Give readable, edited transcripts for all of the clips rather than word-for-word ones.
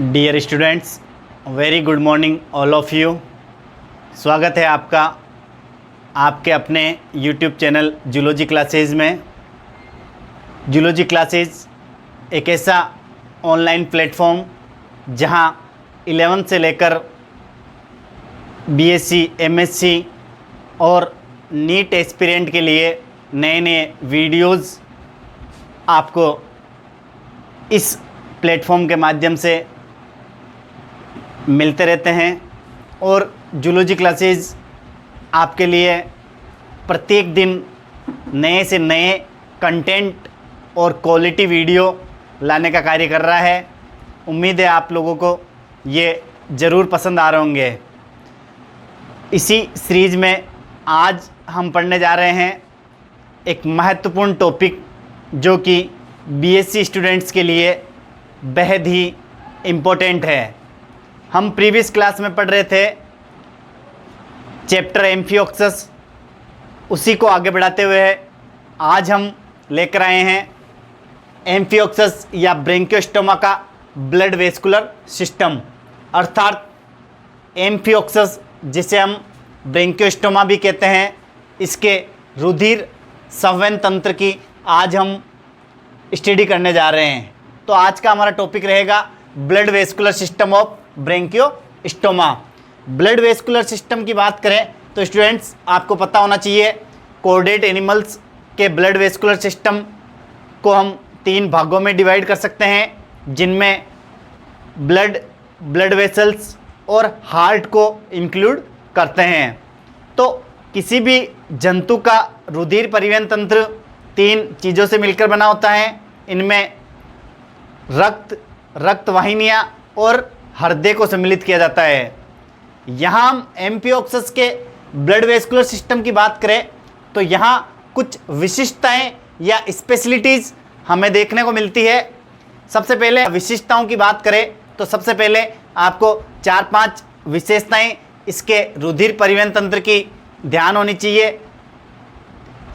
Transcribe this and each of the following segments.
Dear students, very good morning all of you. स्वागत है आपका आपके अपने यूट्यूब चैनल जूलॉजी क्लासेस में। जूलॉजी क्लासेस एक ऐसा ऑनलाइन प्लेटफॉर्म जहां 11 से लेकर बीएससी, एमएससी और नीट एस्पिरेंट के लिए नए नए वीडियोज़ आपको इस प्लेटफॉर्म के माध्यम से मिलते रहते हैं। और जूलॉजी क्लासेस आपके लिए प्रत्येक दिन नए से नए कंटेंट और क्वालिटी वीडियो लाने का कार्य कर रहा है। उम्मीद है आप लोगों को ये ज़रूर पसंद आ रहे होंगे। इसी सीरीज़ में आज हम पढ़ने जा रहे हैं एक महत्वपूर्ण टॉपिक जो कि बीएससी स्टूडेंट्स के लिए बेहद ही इम्पोर्टेंट है। हम प्रीवियस क्लास में पढ़ रहे थे चैप्टर एम्फिओक्सस, उसी को आगे बढ़ाते हुए आज हम लेकर आए हैं एम्फिओक्सस या ब्रोंकियोस्टोमा का ब्लड वेस्कुलर सिस्टम, अर्थात एम्फिओक्सस जिसे हम ब्रोंकियोस्टोमा भी कहते हैं, इसके रुधिर संवहन तंत्र की आज हम स्टडी करने जा रहे हैं। तो आज का हमारा टॉपिक रहेगा blood vascular system of Branchiostoma. Blood vascular system की बात करें तो स्टूडेंट्स आपको पता होना चाहिए कॉर्डेट एनिमल्स के ब्लड वेस्कुलर सिस्टम को हम 3 भागों में डिवाइड कर सकते हैं, जिनमें ब्लड वेसल्स और हार्ट को इंक्लूड करते हैं। तो किसी भी जंतु का रुधिर परिवहन तंत्र 3 चीज़ों से मिलकर बना होता है। इनमें रक्त वाहिनियाँ और हृदय को सम्मिलित किया जाता है। यहाँ हम एम्फिओक्सस के ब्लड वेस्कुलर सिस्टम की बात करें तो यहाँ कुछ विशिष्टताएं या स्पेशलिटीज़ हमें देखने को मिलती है। सबसे पहले विशिष्टताओं की बात करें तो सबसे पहले आपको 4-5 विशेषताएं इसके रुधिर परिवहन तंत्र की ध्यान होनी चाहिए।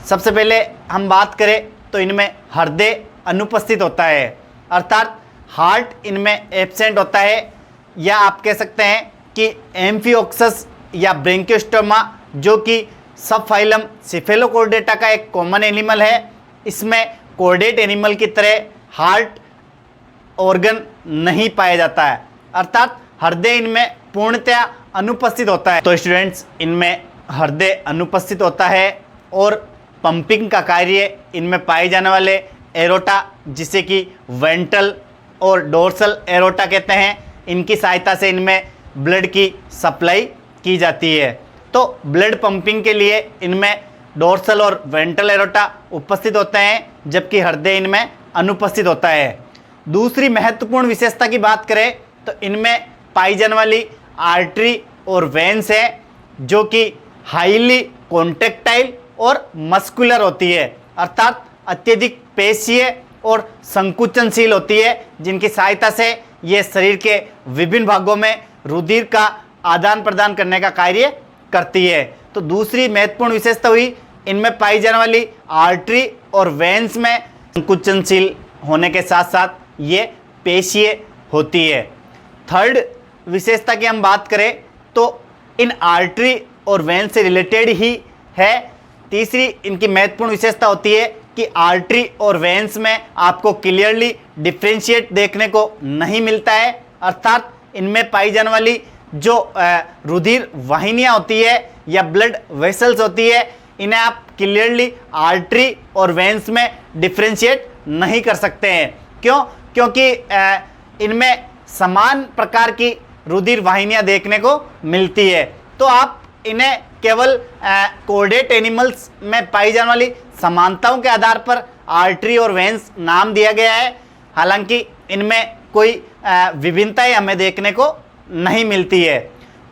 सबसे पहले हम बात करें तो इनमें हृदय अनुपस्थित होता है, अर्थात हार्ट इनमें एब्सेंट होता है। या आप कह सकते हैं कि एम्फिओक्सस या ब्रोंकियोस्टोमा जो कि सब फाइलम सिफेलोकॉर्डेटा का एक कॉमन एनिमल है, इसमें कॉर्डेट एनिमल की तरह हार्ट ऑर्गन नहीं पाया जाता है, अर्थात हृदय इनमें पूर्णतया अनुपस्थित होता है। तो स्टूडेंट्स इनमें हृदय अनुपस्थित होता है और पंपिंग का कार्य इनमें पाए जाने वाले एरोटा, जिसे कि वेंट्रल और डोर्सल एरोटा कहते हैं, इनकी सहायता से इनमें ब्लड की सप्लाई की जाती है। तो ब्लड पंपिंग के लिए इनमें डोर्सल और वेंट्रल एरोटा उपस्थित होते हैं, जबकि हृदय इनमें अनुपस्थित होता है। दूसरी महत्वपूर्ण विशेषता की बात करें तो इनमें पाई जाने वाली आर्टरी और वेन्स है, जो कि हाईली कॉन्ट्रेक्टाइल और मस्कुलर होती है, अर्थात अत्यधिक पेशीय और संकुचनशील होती है, जिनकी सहायता से ये शरीर के विभिन्न भागों में रुधिर का आदान प्रदान करने का कार्य करती है। तो दूसरी महत्वपूर्ण विशेषता हुई इनमें पाई जाने वाली आर्टरी और वेन्स में संकुचनशील होने के साथ साथ ये पेशीय होती है। थर्ड विशेषता की हम बात करें तो इन आर्टरी और वेन्स से रिलेटेड ही है। तीसरी इनकी महत्वपूर्ण विशेषता होती है कि आर्टरी और वेन्स में आपको क्लियरली डिफ्रेंशिएट देखने को नहीं मिलता है, अर्थात इनमें पाई जाने वाली जो रुधिर वाहिनियाँ होती है या ब्लड वेसल्स होती है, इन्हें आप क्लियरली आर्टरी और वेन्स में डिफ्रेंशिएट नहीं कर सकते हैं। क्यों? क्योंकि इनमें समान प्रकार की रुधिर वाहिनियाँ देखने को मिलती है। तो आप इन्हें केवल कॉर्डेट एनिमल्स में पाई जाने वाली समानताओं के आधार पर आर्टरी और वेन्स नाम दिया गया है, हालांकि इनमें कोई विभिन्नताएं हमें देखने को नहीं मिलती है।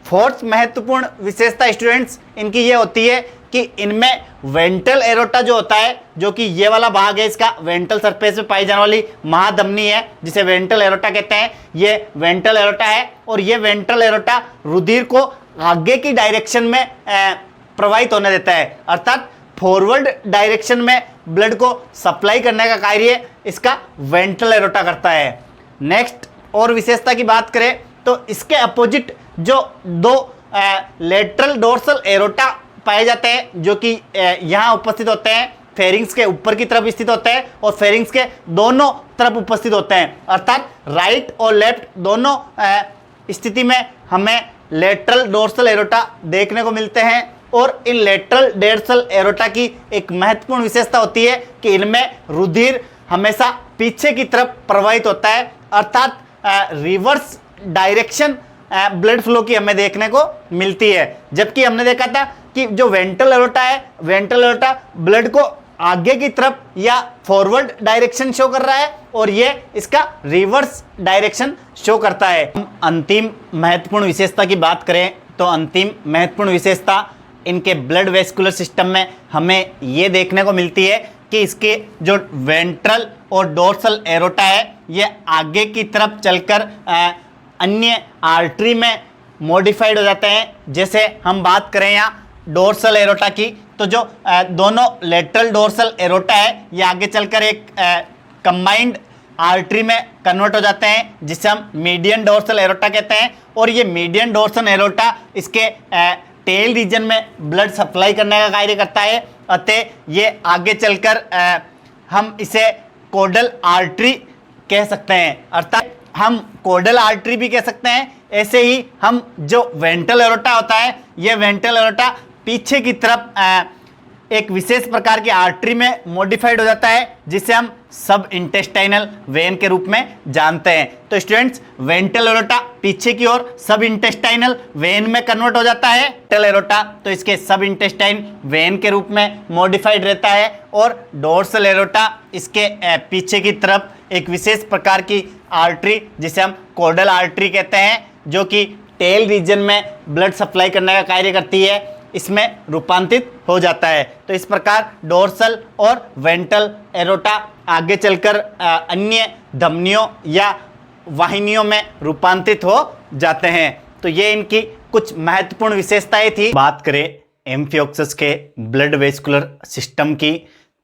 फोर्थ महत्वपूर्ण विशेषता स्टूडेंट्स इनकी ये होती है कि इनमें वेंट्रल एरोटा जो होता है, जो कि ये वाला भाग है इसका वेंट्रल सरफेस में पाई जाने वाली महाधमनी है, जिसे वेंट्रल एरोटा कहते हैं, ये वेंट्रल एरोटा है। और ये वेंट्रल एरोटा रुधिर को आगे की डायरेक्शन में प्रवाहित होने देता है, अर्थात फॉरवर्ड डायरेक्शन में ब्लड को सप्लाई करने का कार्य इसका वेंट्रल एरोटा करता है। नेक्स्ट और विशेषता की बात करें तो इसके अपोजिट जो दो लेटरल डोर्सल एरोटा पाए जाते हैं, जो कि यहाँ उपस्थित होते हैं, फेरिंग्स के ऊपर की तरफ स्थित होते हैं और फेरिंग्स के दोनों तरफ उपस्थित होते हैं। अर्थात राइट और लेफ्ट दोनों स्थिति में हमें लेटरल डोर्सल एरोटा देखने को मिलते हैं। और इन लेटरल डोर्सल एरोटा की एक महत्वपूर्ण विशेषता होती है कि इनमें रुधिर हमेशा पीछे की तरफ प्रवाहित होता है, अर्थात रिवर्स डायरेक्शन ब्लड फ्लो की हमें देखने को मिलती है। जबकि हमने देखा था कि जो वेंट्रल एरोटा है, वेंट्रल एरोटा ब्लड को आगे की तरफ या फॉरवर्ड डायरेक्शन शो कर रहा है और ये इसका रिवर्स डायरेक्शन शो करता है। हम अंतिम महत्वपूर्ण विशेषता की बात करें तो अंतिम महत्वपूर्ण विशेषता इनके ब्लड वेस्कुलर सिस्टम में हमें ये देखने को मिलती है कि इसके जो वेंट्रल और डोर्सल एरोटा है ये आगे की तरफ चलकर अन्य आर्टरी में मॉडिफाइड हो जाते हैं। जैसे हम बात करें यहाँ डोर्सल एरोटा की, तो जो दोनों लेटरल डोर्सल एरोटा है ये आगे चलकर एक कंबाइंड आर्टरी में कन्वर्ट हो जाते हैं, जिसे हम मीडियन डोर्सल एरोटा कहते हैं। और ये मीडियन डोर्सल एरोटा इसके टेल रीजन में ब्लड सप्लाई करने का कार्य करता है, अतः ये आगे चलकर हम इसे कोडल आर्टरी कह सकते हैं, अर्थात हम कोडल आर्टरी भी कह सकते हैं। ऐसे ही हम जो वेंट्रल एरोटा होता है, ये वेंट्रल एरोटा पीछे की तरफ एक विशेष प्रकार की आर्टरी में मॉडिफाइड हो जाता है, जिसे हम सब इंटेस्टाइनल वेन के रूप में जानते हैं। तो स्टूडेंट्स, वेंट्रल एरोटा पीछे की ओर सब इंटेस्टाइनल वेन में कन्वर्ट हो जाता है। वेंट्रल एरोटा तो इसके सब इंटेस्टाइन वेन के रूप में मॉडिफाइड रहता है और डोर्सल एरोटा इसके पीछे की तरफ एक विशेष प्रकार की आर्टरी, जिसे हम कोडल आर्टरी कहते हैं, जो कि टेल रीजन में ब्लड सप्लाई करने का कार्य करती है, इसमें रूपांतरित हो जाता है। तो इस प्रकार डोर्सल और वेंट्रल एरोटा आगे चलकर अन्य धमनियों या वाहिनियों में रूपांतरित हो जाते हैं। तो ये इनकी कुछ महत्वपूर्ण विशेषताएं थी। बात करें एम्फिओक्सस के ब्लड वेस्कुलर सिस्टम की,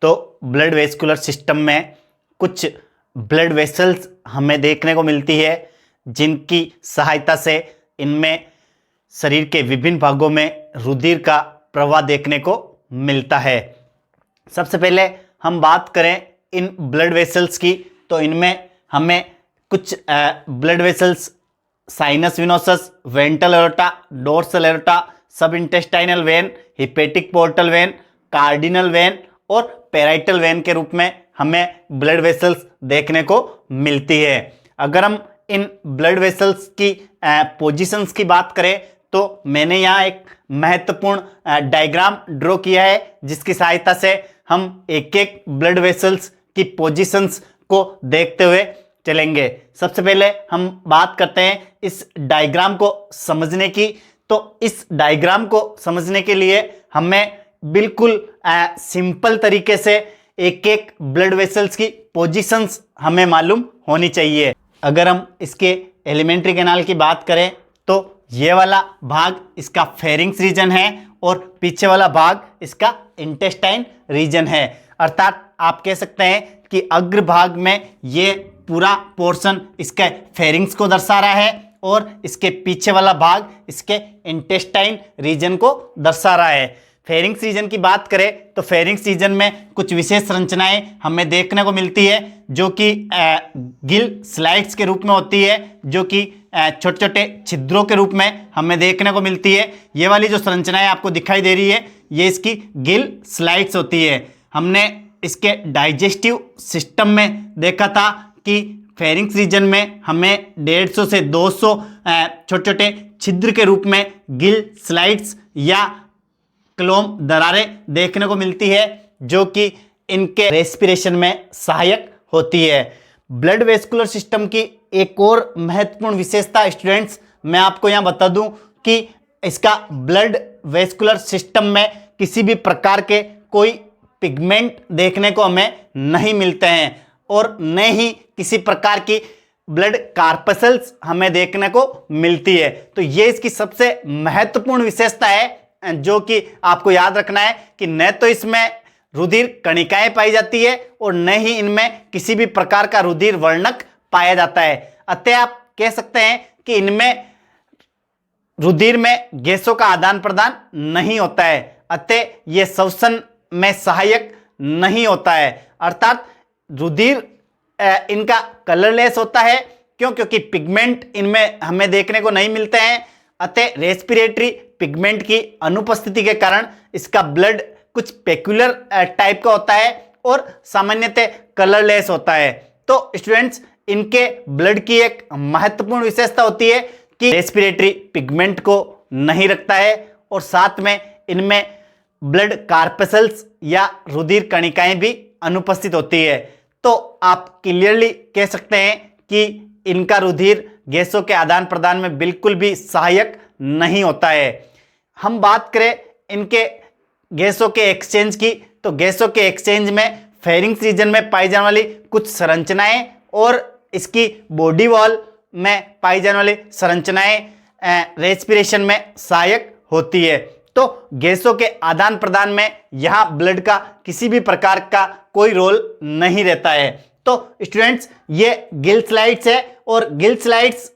तो ब्लड वेस्कुलर सिस्टम में कुछ ब्लड वेसल्स हमें देखने को मिलती है, जिनकी सहायता से इनमें शरीर के विभिन्न भागों में रुधिर का प्रवाह देखने को मिलता है। सबसे पहले हम बात करें इन ब्लड वेसल्स की, तो इनमें हमें कुछ blood vessels sinus venosus, ventral aorta, dorsal aorta, sub intestinal vein, hepatic portal vein, cardinal vein और पेराइटल वेन के रूप में हमें ब्लड वेसल्स देखने को मिलती है। अगर हम इन ब्लड वेसल्स की पोजीशंस की बात करें तो मैंने यहाँ एक महत्वपूर्ण डायग्राम ड्रॉ किया है, जिसकी सहायता से हम एक एक ब्लड वेसल्स की पोजीशंस को देखते हुए चलेंगे। सबसे पहले हम बात करते हैं इस डायग्राम को समझने की। तो इस डायग्राम को समझने के लिए हमें बिल्कुल सिंपल तरीके से एक एक ब्लड वेसल्स की पोजीशंस हमें मालूम होनी चाहिए। अगर हम इसके एलिमेंट्री कैनाल की बात करें तो ये वाला भाग इसका फेरिंग्स रीजन है और पीछे वाला भाग इसका इंटेस्टाइन रीजन है। अर्थात आप कह सकते हैं कि अग्र भाग में ये पूरा पोर्शन इसके फेरिंग्स को दर्शा रहा है और इसके पीछे वाला भाग इसके इंटेस्टाइन रीजन को दर्शा रहा है। फेरिंग्स रीजन की बात करें तो फेरिंग्स रीजन में कुछ विशेष संरचनाएं हमें देखने को मिलती है, जो कि गिल स्लाइड्स के रूप में होती है, जो कि छोटे छोटे छिद्रों के रूप में हमें देखने को मिलती है। ये वाली जो संरचनाएं आपको दिखाई दे रही है, ये इसकी गिल स्लाइड्स होती है। हमने इसके डाइजेस्टिव सिस्टम में देखा था कि फेरिंग्स रीजन में हमें 150 से 200 छोटे छोटे छिद्र के रूप में गिल स्लाइड्स या क्लोम दरारें देखने को मिलती है, जो कि इनके रेस्पिरेशन में सहायक होती है। ब्लड वेस्कुलर सिस्टम की एक और महत्वपूर्ण विशेषता स्टूडेंट्स मैं आपको यहाँ बता दूं कि इसका ब्लड वेस्कुलर सिस्टम में किसी भी प्रकार के कोई पिगमेंट देखने को हमें नहीं मिलते हैं और न ही किसी प्रकार की ब्लड कार्पसल्स हमें देखने को मिलती है। तो ये इसकी सबसे महत्वपूर्ण विशेषता है, जो कि आपको याद रखना है कि न तो इसमें रुधिर कणिकाएं पाई जाती है और न ही इनमें किसी भी प्रकार का रुधिर वर्णक पाया जाता है। अतः आप कह सकते हैं कि इनमें रुधिर में गैसों का आदान प्रदान नहीं होता है, अतः ये श्वसन में सहायक नहीं होता है। अर्थात रुधिर इनका कलरलेस होता है। क्यों? क्योंकि पिगमेंट इनमें हमें देखने को नहीं मिलते हैं, अतः रेस्पिरेटरी पिगमेंट की अनुपस्थिति के कारण इसका ब्लड कुछ पेक्युलर टाइप का होता है और सामान्यतः कलरलेस होता है। तो स्टूडेंट्स, इनके ब्लड की एक महत्वपूर्ण विशेषता होती है कि रेस्पिरेटरी पिगमेंट को नहीं रखता है और साथ में इनमें ब्लड कार्पेसल्स या रुधिर कणिकाएं भी अनुपस्थित होती है। तो आप क्लियरली कह सकते हैं कि इनका रुधिर गैसों के आदान प्रदान में बिल्कुल भी सहायक नहीं होता है। हम बात करें इनके गैसों के एक्सचेंज की, तो गैसों के एक्सचेंज में फेरिंग्स रीजन में पाई जाने वाली कुछ संरचनाएं और इसकी बॉडी वॉल में पाई जाने वाली संरचनाएं रेस्पिरेशन में सहायक होती है। तो गैसों के आदान प्रदान में यहां ब्लड का किसी भी प्रकार का कोई रोल नहीं रहता है। तो स्टूडेंट्स, ये गिल स्लाइड्स है और गिल स्लाइड्स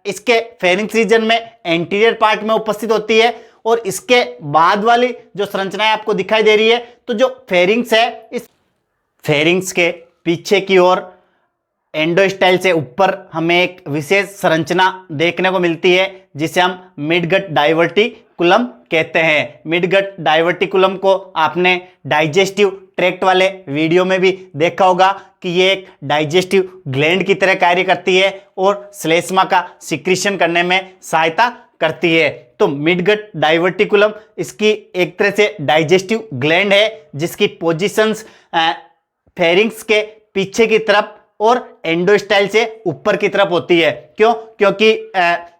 इसके फेरिंग्स रीजन में एंटीरियर पार्ट में उपस्थित होती है और इसके बाद वाली जो संरचनाएं आपको दिखाई दे रही है, तो जो फेरिंग्स है, इस फेरिंग्स के पीछे की ओर एंडोस्टाइल से ऊपर हमें एक विशेष संरचना देखने को मिलती है जिसे हम मिडगट डाइवर्टिकुलम कहते हैं। मिडगट डाइवर्टिकुलम को आपने डाइजेस्टिव ट्रैक्ट वाले वीडियो में भी देखा होगा कि ये एक डाइजेस्टिव ग्लैंड की तरह कार्य करती है और श्लेष्मा का सिक्रीशन करने में सहायता करती है। तो मिडगट डाइवर्टिकुलम इसकी एक तरह से डाइजेस्टिव ग्लैंड है जिसकी पोजीशंस फेरिंग्स के पीछे की तरफ और एंडोस्टाइल से ऊपर की तरफ होती है। क्यों? क्योंकि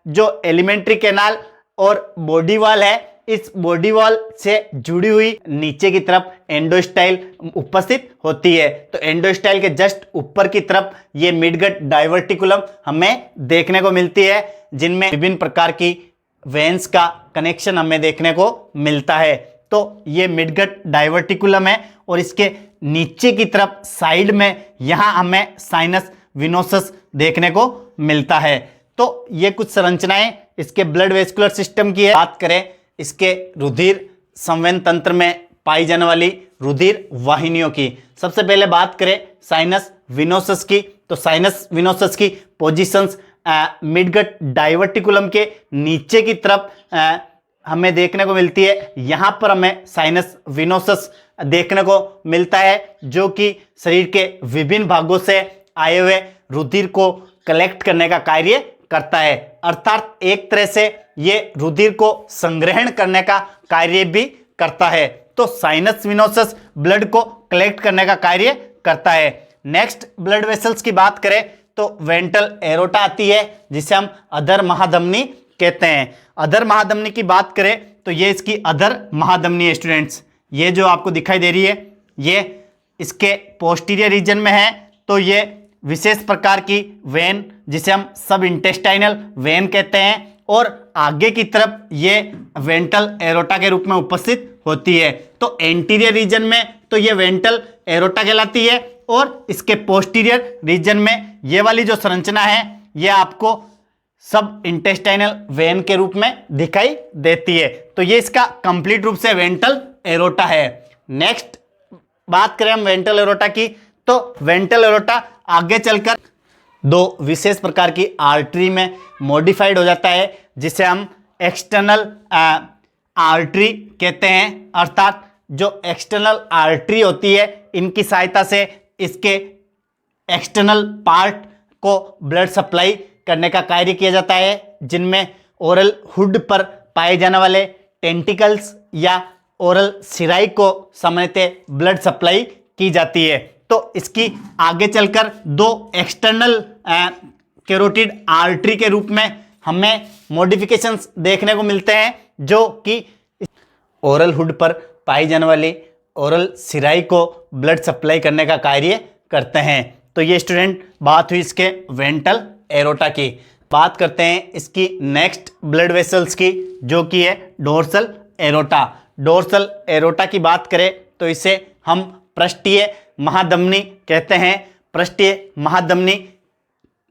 जो एलिमेंट्री कैनाल और बॉडी वॉल है, इस बॉडी वॉल से जुड़ी हुई नीचे की तरफ एंडोस्टाइल उपस्थित होती है। तो एंडोस्टाइल के जस्ट ऊपर की तरफ ये मिडगट डाइवर्टिकुलम हमें देखने को मिलती है, जिनमें विभिन्न प्रकार की वेन्स का कनेक्शन हमें देखने को मिलता है। तो ये मिडगट डाइवर्टिकुलम है और इसके नीचे की तरफ साइड में यहां हमें साइनस विनोसस देखने को मिलता है। तो ये कुछ संरचनाएं इसके ब्लड वेस्कुलर सिस्टम की है। बात करें इसके रुधिर संवहन तंत्र में पाई जाने वाली रुधिर वाहिनियों की, सबसे पहले बात करें साइनस विनोसस की, तो साइनस विनोसस की पोजीशंस मिडगट डाइवर्टिकुलम के नीचे की तरफ हमें देखने को मिलती है। यहां पर हमें साइनस विनोसस देखने को मिलता है जो कि शरीर के विभिन्न भागों से आए हुए रुधिर को कलेक्ट करने का कार्य करता है। अर्थात एक तरह से ये रुधिर को संग्रहण करने का कार्य भी करता है। तो साइनस विनोसस ब्लड को कलेक्ट करने का कार्य करता है। नेक्स्ट ब्लड वेसल्स की बात करें तो वेंट्रल एरोटा आती है जिसे हम अधर महाधमनी कहते हैं। अधर महाधमनी की बात करें तो ये इसकी अधर महाधमनी है स्टूडेंट्स। ये जो आपको दिखाई दे रही है ये इसके पोस्टीरियर रीजन में है। तो ये विशेष प्रकार की वेन जिसे हम सब इंटेस्टाइनल वेन कहते हैं और आगे की तरफ ये वेंट्रल एरोटा के रूप में उपस्थित होती है। तो एंटीरियर रीजन में तो ये वेंट्रल एरोटा कहलाती है और इसके पोस्टीरियर रीजन में ये वाली जो संरचना है ये आपको सब इंटेस्टाइनल वेन के रूप में दिखाई देती है। तो ये इसका कंप्लीट रूप से वेंट्रल एरोटा है। नेक्स्ट बात करें हम वेंट्रल एरोटा की, तो वेंट्रल एरोटा आगे चलकर दो विशेष प्रकार की आर्टरी में मॉडिफाइड हो जाता है जिसे हम एक्सटर्नल आर्टरी कहते हैं। अर्थात जो एक्सटर्नल आर्टरी होती है इनकी सहायता से इसके एक्सटर्नल पार्ट को ब्लड सप्लाई करने का कार्य किया जाता है, जिनमें ओरल हुड पर पाए जाने वाले टेंटिकल्स या ओरल सिराई को सामान्यतः ब्लड सप्लाई की जाती है। तो इसकी आगे चलकर दो एक्सटर्नल कैरोटिड आर्टरी के रूप में हमें मॉडिफिकेशंस देखने को मिलते हैं जो कि ओरल हुड पर पाई जाने वाली ओरल सिराई को ब्लड सप्लाई करने का कार्य करते हैं। तो ये स्टूडेंट बात हुई इसके वेंट्रल एरोटा की। बात करते हैं इसकी नेक्स्ट ब्लड वेसल्स की जो कि है डोर्सल एरोटा। डोर्सल एरोटा की बात करें तो इसे हम पृष्ठीय महाधमनी कहते हैं। पृष्ठीय महाधमनी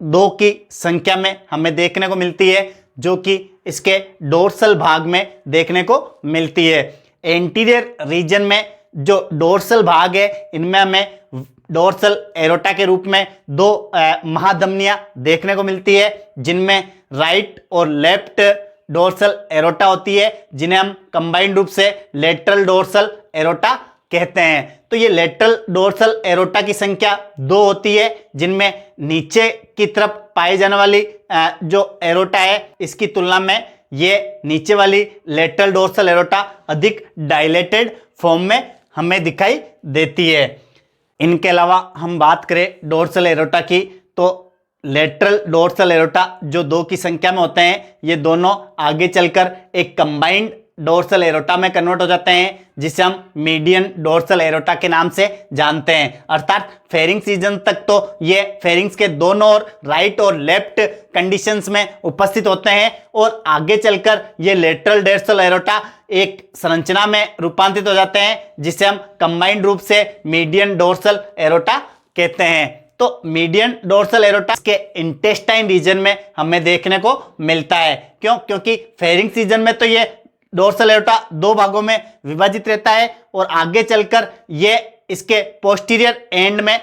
2 की संख्या में हमें देखने को मिलती है, जो कि इसके डोर्सल भाग में देखने को मिलती है। एंटीरियर रीजन में जो डोर्सल भाग है, इनमें हमें डोर्सल एरोटा के रूप में 2 महाधमनियां देखने को मिलती है, जिनमें राइट और लेफ्ट डोर्सल एरोटा होती है, जिन्हें हम कंबाइंड रूप से लेटरल डोर्सल एरोटा कहते हैं। तो ये लेटरल डोर्सल एरोटा की संख्या 2 होती है, जिनमें नीचे की तरफ पाई जाने वाली जो एरोटा है, इसकी तुलना में ये नीचे वाली लेटरल डोर्सल एरोटा अधिक डायलेटेड फॉर्म में हमें दिखाई देती है। इनके अलावा हम बात करें डोर्सल एरोटा की, तो लेटरल डोर्सल एरोटा जो 2 की संख्या में होते हैं, ये दोनों आगे चलकर एक कंबाइंड डोर्सल एरोटा में कन्वर्ट हो जाते हैं, जिसे हम मीडियन डोर्सल एरोटा के नाम से जानते हैं। अर्थात फेरिंग्स रीजन तक तो ये फेरिंग्स के दोनों ओर राइट और लेफ्ट कंडीशंस में उपस्थित होते हैं, और आगे चलकर ये लेटरल डोर्सल एरोटा एक संरचना में रूपांतरित हो जाते हैं, जिसे हम कंबाइंड रूप से मीडियन डोर्सल एरोटा कहते हैं। तो मीडियन डोर्सल एरोटा के इंटेस्टाइन रीजन में हमें देखने को मिलता है। क्यों? क्योंकि फेरिंग्स रीजन में तो ये डोर्सल एरोटा 2 भागों में विभाजित रहता है, और आगे चलकर ये इसके पोस्टीरियर एंड में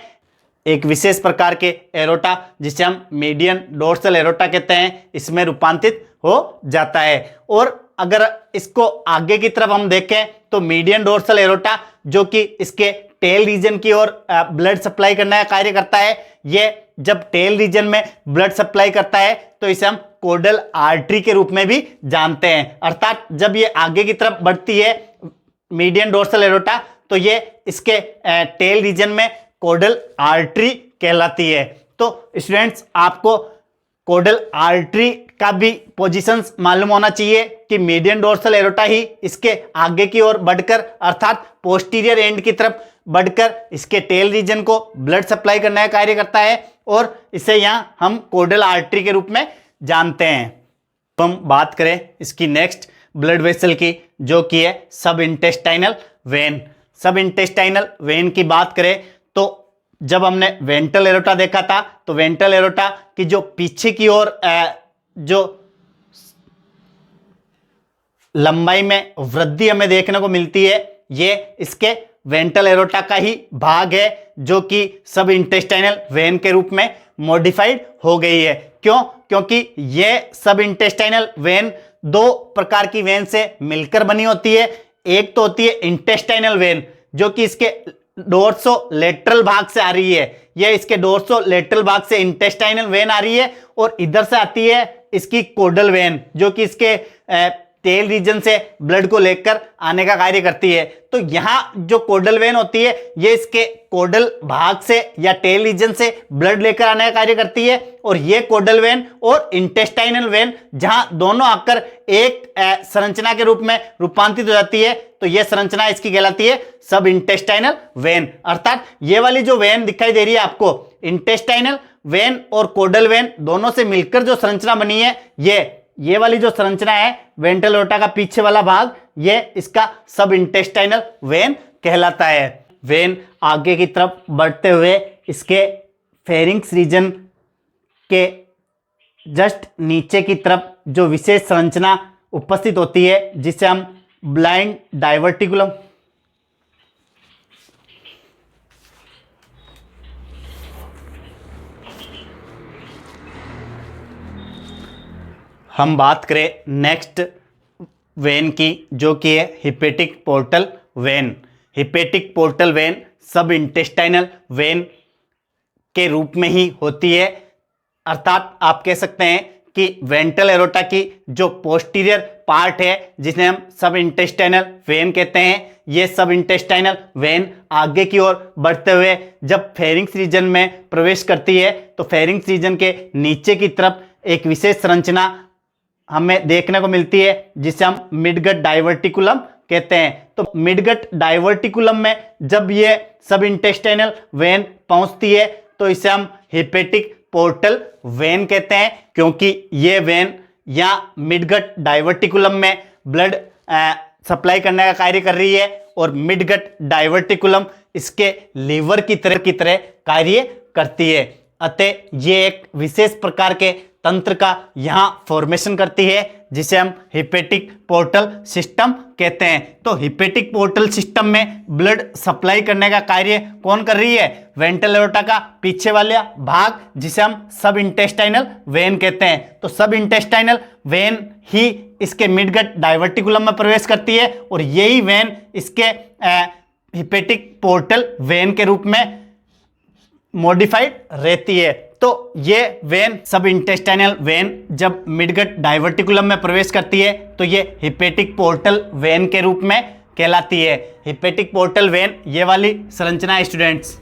एक विशेष प्रकार के एरोटा, जिसे हम मीडियन डोर्सल एरोटा कहते हैं, इसमें रूपांतरित हो जाता है। और अगर इसको आगे की तरफ हम देखें तो मीडियन डोर्सल एरोटा, जो कि इसके टेल रीजन की ओर ब्लड सप्लाई करने का कार्य करता है, ये जब टेल रीजन में ब्लड सप्लाई करता है तो इसे हम कोडल आर्टरी के रूप में भी जानते हैं। अर्थात जब ये आगे की तरफ बढ़ती है मीडियन डोर्सल एरोटा, तो ये इसके टेल रीजन में कोडल आर्टरी कहलाती है। तो स्टूडेंट्स, आपको कोडल आर्टरी का भी पोजीशंस मालूम होना चाहिए कि मीडियन डोर्सल एरोटा ही इसके आगे की ओर बढ़कर, अर्थात पोस्टीरियर एंड की तरफ बढ़कर इसके टेल रीजन को ब्लड सप्लाई करने का कार्य करता है, और इसे यहाँ हम कोडल आर्टरी के रूप में जानते हैं। तो हम बात करें इसकी नेक्स्ट ब्लड वेसल की, जो कि है सब इंटेस्टाइनल वेन। सब इंटेस्टाइनल वेन की बात करें तो जब हमने वेंट्रल एरोटा देखा था, तो वेंट्रल एरोटा की जो पीछे की ओर जो लंबाई में वृद्धि हमें देखने को मिलती है, ये इसके वेंट्रल एरोटा का ही भाग है, जो कि सब इंटेस्टाइनल वेन के रूप में मॉडिफाइड हो गई है। क्यों? क्योंकि ये सब इंटेस्टाइनल वेन 2 प्रकार की वेन से मिलकर बनी होती है। एक तो होती है इंटेस्टाइनल वेन, जो कि इसके डोर्सो लेटरल भाग से आ रही है, यह इसके डोर्सो लेटरल भाग से इंटेस्टाइनल वेन आ रही है, और इधर से आती है इसकी कोडल वेन, जो कि इसके टेल रीजन से ब्लड को लेकर आने का कार्य करती है। तो यहाँ जो कोडल वेन होती है, ये इसके कोडल भाग से या टेल रीजन से ब्लड लेकर आने का कार्य करती है, और ये कोडल वेन और इंटेस्टाइनल वेन जहां दोनों आकर एक संरचना के रूप में रूपांतरित हो जाती है, तो यह संरचना इसकी कहलाती है सब इंटेस्टाइनल वेन। अर्थात ये वाली जो वेन दिखाई दे रही है आपको, इंटेस्टाइनल वेन और कोडल वेन दोनों से मिलकर जो संरचना बनी है, ये वाली जो संरचना है वेंट्रल एरोटा का पीछे वाला भाग, ये इसका सब इंटेस्टाइनल वेन कहलाता है। वेन आगे की तरफ बढ़ते हुए इसके फेरिंग्स रीजन के जस्ट नीचे की तरफ जो विशेष संरचना उपस्थित होती है, जिसे हम ब्लाइंड डाइवर्टिकुलम हम बात करें नेक्स्ट वेन की, जो कि है hepatic portal when. Hepatic portal when सब इंटेस्टाइनल वेन के रूप में ही होती है। अर्थात आप कह सकते हैं कि वेंट्रल एरोटा की जो पोस्टीरियर पार्ट है, जिसे हम सब इंटेस्टाइनल वेन कहते हैं, ये सब इंटेस्टाइनल वेन आगे की ओर बढ़ते हुए जब फेरिंग्स रीजन में प्रवेश करती है, तो फेरिंग्स रीजन के नीचे की तरफ एक विशेष संरचना हमें देखने को मिलती है, जिसे हम मिडगट डाइवर्टिकुलम कहते हैं। तो मिडगट डाइवर्टिकुलम में जब ये सब इंटेस्टाइनल वेन पहुंचती है, तो इसे हम हिपेटिक पोर्टल वेन कहते हैं, क्योंकि ये वेन या मिडगट डाइवर्टिकुलम में ब्लड सप्लाई करने का कार्य कर रही है, और मिडगट डाइवर्टिकुलम इसके लीवर की तरह कार्य करती है। अतः ये एक विशेष प्रकार के तंत्र का यहाँ फॉर्मेशन करती है जिसे हम हिपेटिक पोर्टल सिस्टम कहते हैं। तो हिपेटिक पोर्टल सिस्टम में ब्लड सप्लाई करने का कार्य कौन कर रही है? वेंट्रल एओर्टा का पीछे वाला भाग जिसे हम सब इंटेस्टाइनल वेन कहते हैं। तो सब इंटेस्टाइनल वेन ही इसके मिडगट डाइवर्टिकुलम में प्रवेश करती है और यही वेन इसके हिपेटिक पोर्टल वेन के रूप में मॉडिफाइड रहती है। तो ये वेन सब इंटेस्टाइनल वेन जब मिडगट डाइवर्टिकुलम में प्रवेश करती है तो ये हिपेटिक पोर्टल वेन के रूप में कहलाती है। हिपेटिक पोर्टल वेन ये वाली संरचना है स्टूडेंट्स।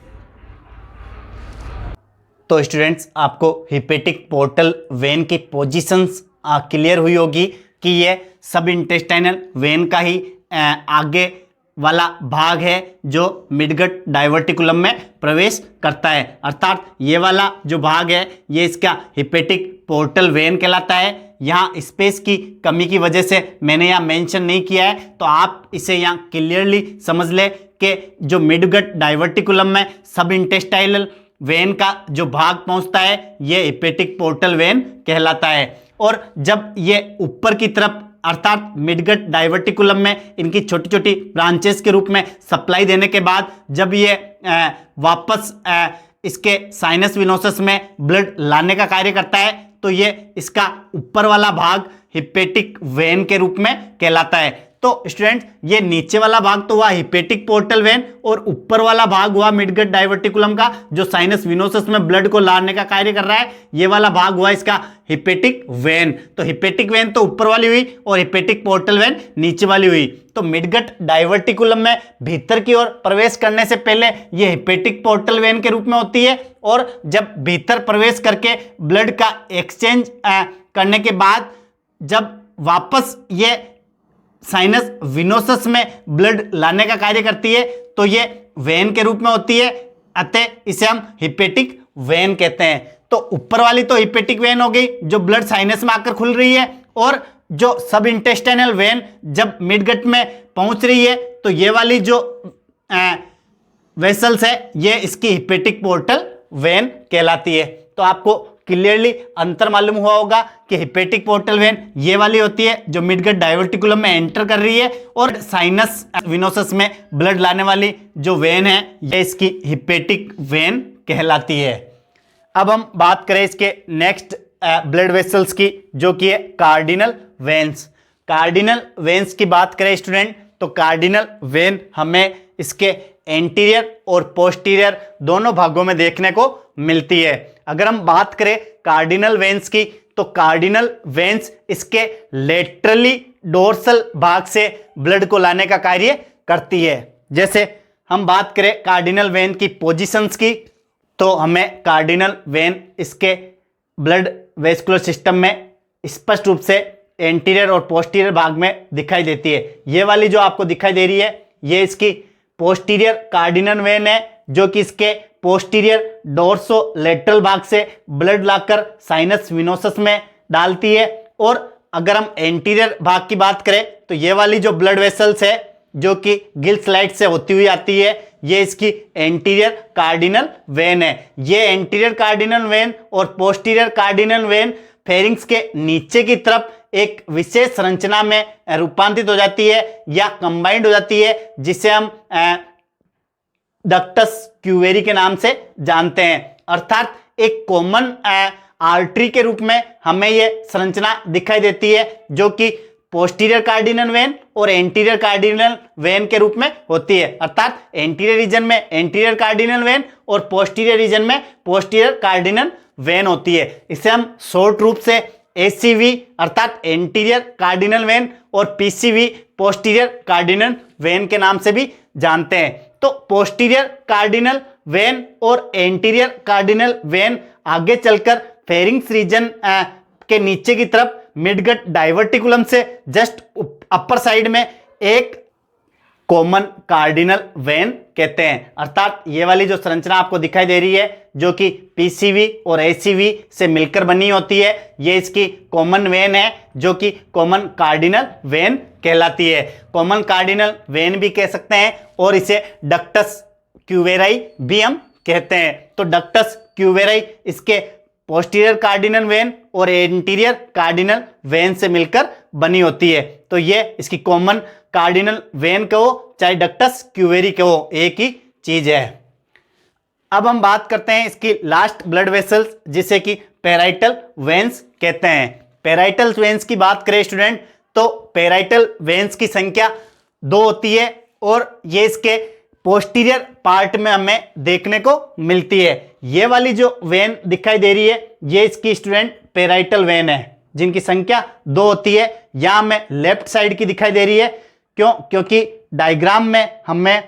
तो स्टूडेंट्स आपको हिपेटिक पोर्टल वेन की पोजीशंस क्लियर हुई होगी कि ये सब इंटेस्टाइनल वेन का ही आगे वाला भाग है जो मिडगट डाइवर्टिकुलम में प्रवेश करता है, अर्थात ये वाला जो भाग है ये इसका हिपेटिक पोर्टल वेन कहलाता है। यहाँ स्पेस की कमी की वजह से मैंने यहाँ मेंशन नहीं किया है, तो आप इसे यहाँ क्लियरली समझ ले कि जो मिडगट डाइवर्टिकुलम में सब इंटेस्टाइनल वेन का जो भाग पहुँचता है ये हिपेटिक पोर्टल वेन कहलाता है। और जब ये ऊपर की तरफ अर्थात मिडगट डाइवर्टिकुलम में इनकी छोटी छोटी ब्रांचेस के रूप में सप्लाई देने के बाद जब ये वापस इसके साइनस विनोसस में ब्लड लाने का कार्य करता है तो ये इसका ऊपर वाला भाग हिपेटिक वेन के रूप में कहलाता है। तो स्टूडेंट्स ये नीचे वाला भाग तो हुआ हिपेटिक पोर्टल वेन और ऊपर वाला भाग हुआ मिडगट डाइवर्टिकुलम का जो साइनस विनोसस में ब्लड को लाने का कार्य कर रहा है, ये वाला भाग हुआ इसका हिपेटिक वेन। तो हिपेटिक वेन तो ऊपर वाली हुई और हिपेटिक पोर्टल वेन नीचे वाली हुई। तो मिडगट डाइवर्टिकुलम में भीतर की ओर प्रवेश करने से पहले ये हिपेटिक पोर्टल वेन के रूप में होती है और जब भीतर प्रवेश करके ब्लड का एक्सचेंज करने के बाद जब वापस ये साइनस विनोसस में ब्लड लाने का कार्य करती है तो ये वेन के रूप में होती है, अतः इसे हम हिपेटिक वेन कहते हैं। तो ऊपर वाली तो हिपेटिक वेन हो गई जो ब्लड साइनस में आकर खुल रही है, और जो सब इंटेस्टाइनल वेन जब मिडगट में पहुंच रही है तो ये वाली जो वेसल्स है ये इसकी हिपेटिक पोर्टल वेन कहलाती है। तो आपको क्लियरली अंतर मालूम हुआ होगा कि हिपेटिक पोर्टल वेन ये वाली होती है जो मिडगट डाइवर्टिकुलम में एंटर कर रही है, और साइनस विनोसस में ब्लड लाने वाली जो वेन है ये इसकी हिपेटिक वेन कहलाती है। अब हम बात करें इसके नेक्स्ट ब्लड वेसल्स की जो कि है कार्डिनल वेन्स। कार्डिनल वेन्स की बात करें स्टूडेंट तो कार्डिनल वेन हमें इसके एंटीरियर और पोस्टीरियर दोनों भागों में देखने को मिलती है। अगर हम बात करें कार्डिनल वेन्स की तो कार्डिनल वेन्स इसके लेटरली डोर्सल भाग से ब्लड को लाने का कार्य करती है। जैसे हम बात करें कार्डिनल वेन की पोजीशंस की तो हमें कार्डिनल वेन इसके ब्लड वेस्कुलर सिस्टम में स्पष्ट रूप से एंटीरियर और पोस्टीरियर भाग में दिखाई देती है। ये वाली जो आपको दिखाई दे रही है ये इसकी पोस्टीरियर कार्डिनल वेन है जो कि इसके पोस्टीरियर डोर्सो लेटरल भाग से ब्लड लाकर साइनस विनोसस में डालती है। और अगर हम एंटीरियर भाग की बात करें तो ये वाली जो ब्लड वेसल्स है जो कि गिल स्लाइड से होती हुई आती है ये इसकी एंटीरियर कार्डिनल वेन है। ये एंटीरियर कार्डिनल वेन और पोस्टीरियर कार्डिनल वेन फेरिंग्स के नीचे की तरफ एक विशेष संरचना में रूपांतरित हो जाती है या कंबाइंड हो जाती है जिसे हम डक्टस क्यूवेरी के नाम से जानते हैं। अर्थात एक कॉमन आर्टरी के रूप में हमें यह संरचना दिखाई देती है जो कि पोस्टीरियर कार्डिनल वेन और एंटीरियर कार्डिनल वेन के रूप में होती है। अर्थात एंटीरियर रीजन में एंटीरियर कार्डिनल वेन और पोस्टीरियर रीजन में पोस्टीरियर कार्डिनल वेन होती है। इसे हम शॉर्ट रूप से एसीवी अर्थात एंटीरियर कार्डिनल वेन और पीसीवी पोस्टीरियर कार्डिनल वेन के नाम से भी जानते हैं। तो पोस्टीरियर कार्डिनल वेन और एंटीरियर कार्डिनल वेन आगे चलकर फेरिंग्स रीजन के नीचे की तरफ मिडगट डाइवर्टिकुलम से जस्ट अपर साइड में एक कॉमन कार्डिनल वेन कहते हैं। अर्थात ये वाली जो संरचना आपको दिखाई दे रही है जो कि पीसीवी और एसीवी से मिलकर बनी होती है ये इसकी कॉमन वेन है जो कि कॉमन कार्डिनल वेन कहलाती है। कॉमन कार्डिनल वेन भी कह सकते हैं और इसे डक्टस क्यूवेराई भी हम कहते हैं। तो डक्टस क्यूवेरी इसके पोस्टीरियर कार्डिनल वेन और एंटीरियर कार्डिनल वेन से मिलकर बनी होती है। तो ये इसकी कॉमन कार्डिनल वेन कहो चाहे डक्टस क्यूवेरी कहो, एक ही चीज है। अब हम बात करते हैं इसकी लास्ट ब्लड वेसल्स जिसे कि पेराइटल वेन्स कहते हैं। पेराइटल वेन्स की बात करें स्टूडेंट तो पेराइटल वेन्स की संख्या 2 होती है और ये इसके पोस्टीरियर पार्ट में हमें देखने को मिलती है। ये वाली जो वेन दिखाई दे रही है ये इसकी स्टूडेंट पेराइटल वेन है जिनकी संख्या 2 होती है। यहां हमें लेफ्ट साइड की दिखाई दे रही है, क्योंकि डायग्राम में हमें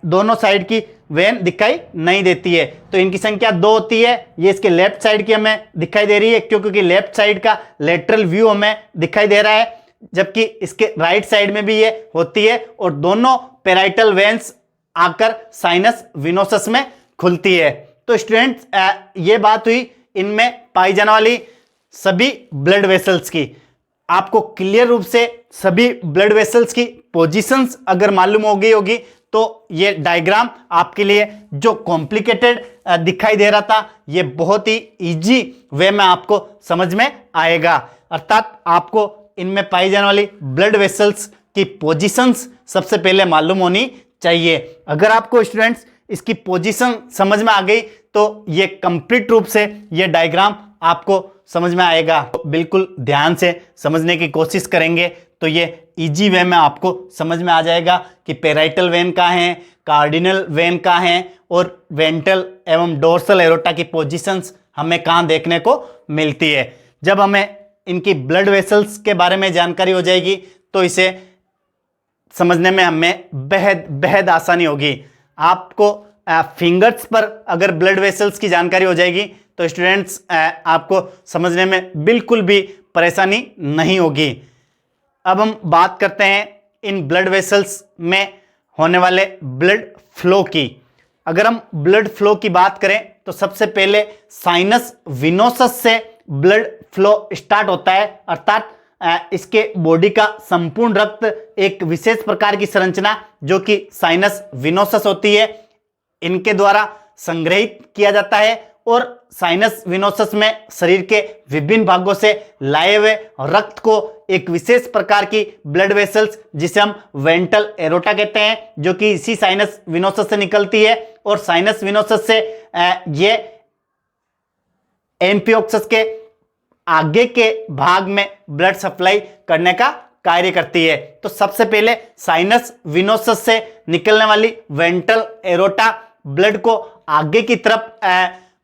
दोनों साइड की वेन दिखाई नहीं देती है, तो इनकी संख्या 2 होती है। ये इसके लेफ्ट साइड की हमें दिखाई दे रही है क्योंकि लेफ्ट साइड का लेटरल व्यू हमें दिखाई दे रहा है, जबकि इसके राइट साइड में भी ये होती है और दोनों पेराइटल वेन्स आकर साइनस विनोसस में खुलती है। तो स्टूडेंट्स ये बात हुई इनमें पाई जाने वाली सभी ब्लड वेसल्स की। आपको क्लियर रूप से सभी ब्लड वेसल्स की पोजीशंस अगर मालूम हो गई होगी तो ये डायग्राम आपके लिए जो कॉम्प्लिकेटेड दिखाई दे रहा था ये बहुत ही इजी वे में आपको समझ में आएगा। अर्थात आपको इनमें पाई जाने वाली ब्लड वेसल्स की पोजीशंस सबसे पहले मालूम होनी चाहिए। अगर आपको स्टूडेंट्स इसकी पोजीशन समझ में आ गई तो ये कंप्लीट रूप से ये डायग्राम आपको समझ में आएगा। तो बिल्कुल ध्यान से समझने की कोशिश करेंगे तो ये इजी वे में आपको समझ में आ जाएगा कि पेराइटल वेन कहाँ है, कार्डिनल वेन कहाँ है और वेंट्रल एवं डोर्सल एरोटा की पोजीशंस हमें कहाँ देखने को मिलती है। जब हमें इनकी ब्लड वेसल्स के बारे में जानकारी हो जाएगी तो इसे समझने में हमें बेहद आसानी होगी। आपको फिंगर्स पर अगर ब्लड वेसल्स की जानकारी हो जाएगी तो स्टूडेंट्स आपको समझने में बिल्कुल भी परेशानी नहीं होगी। अब हम बात करते हैं इन ब्लड वेसल्स में होने वाले ब्लड फ्लो की। अगर हम ब्लड फ्लो की बात करें तो सबसे पहले साइनस विनोसस से ब्लड फ्लो स्टार्ट होता है। अर्थात इसके बॉडी का संपूर्ण रक्त एक विशेष प्रकार की संरचना जो कि साइनस विनोसस होती है इनके द्वारा संग्रहित किया जाता है और साइनस विनोसस में शरीर के विभिन्न भागों से लाए हुए रक्त को एक विशेष प्रकार की ब्लड वेसल्स जिसे हम वेंट्रल एरोटा कहते हैं जो कि इसी साइनस विनोसस से निकलती है और साइनस विनोसस से ये एम्फियोक्सस के आगे के भाग में ब्लड सप्लाई करने का कार्य करती है। तो सबसे पहले साइनस विनोसस से निकलने वाली वेंट्रल एरोटा ब्लड को आगे की तरफ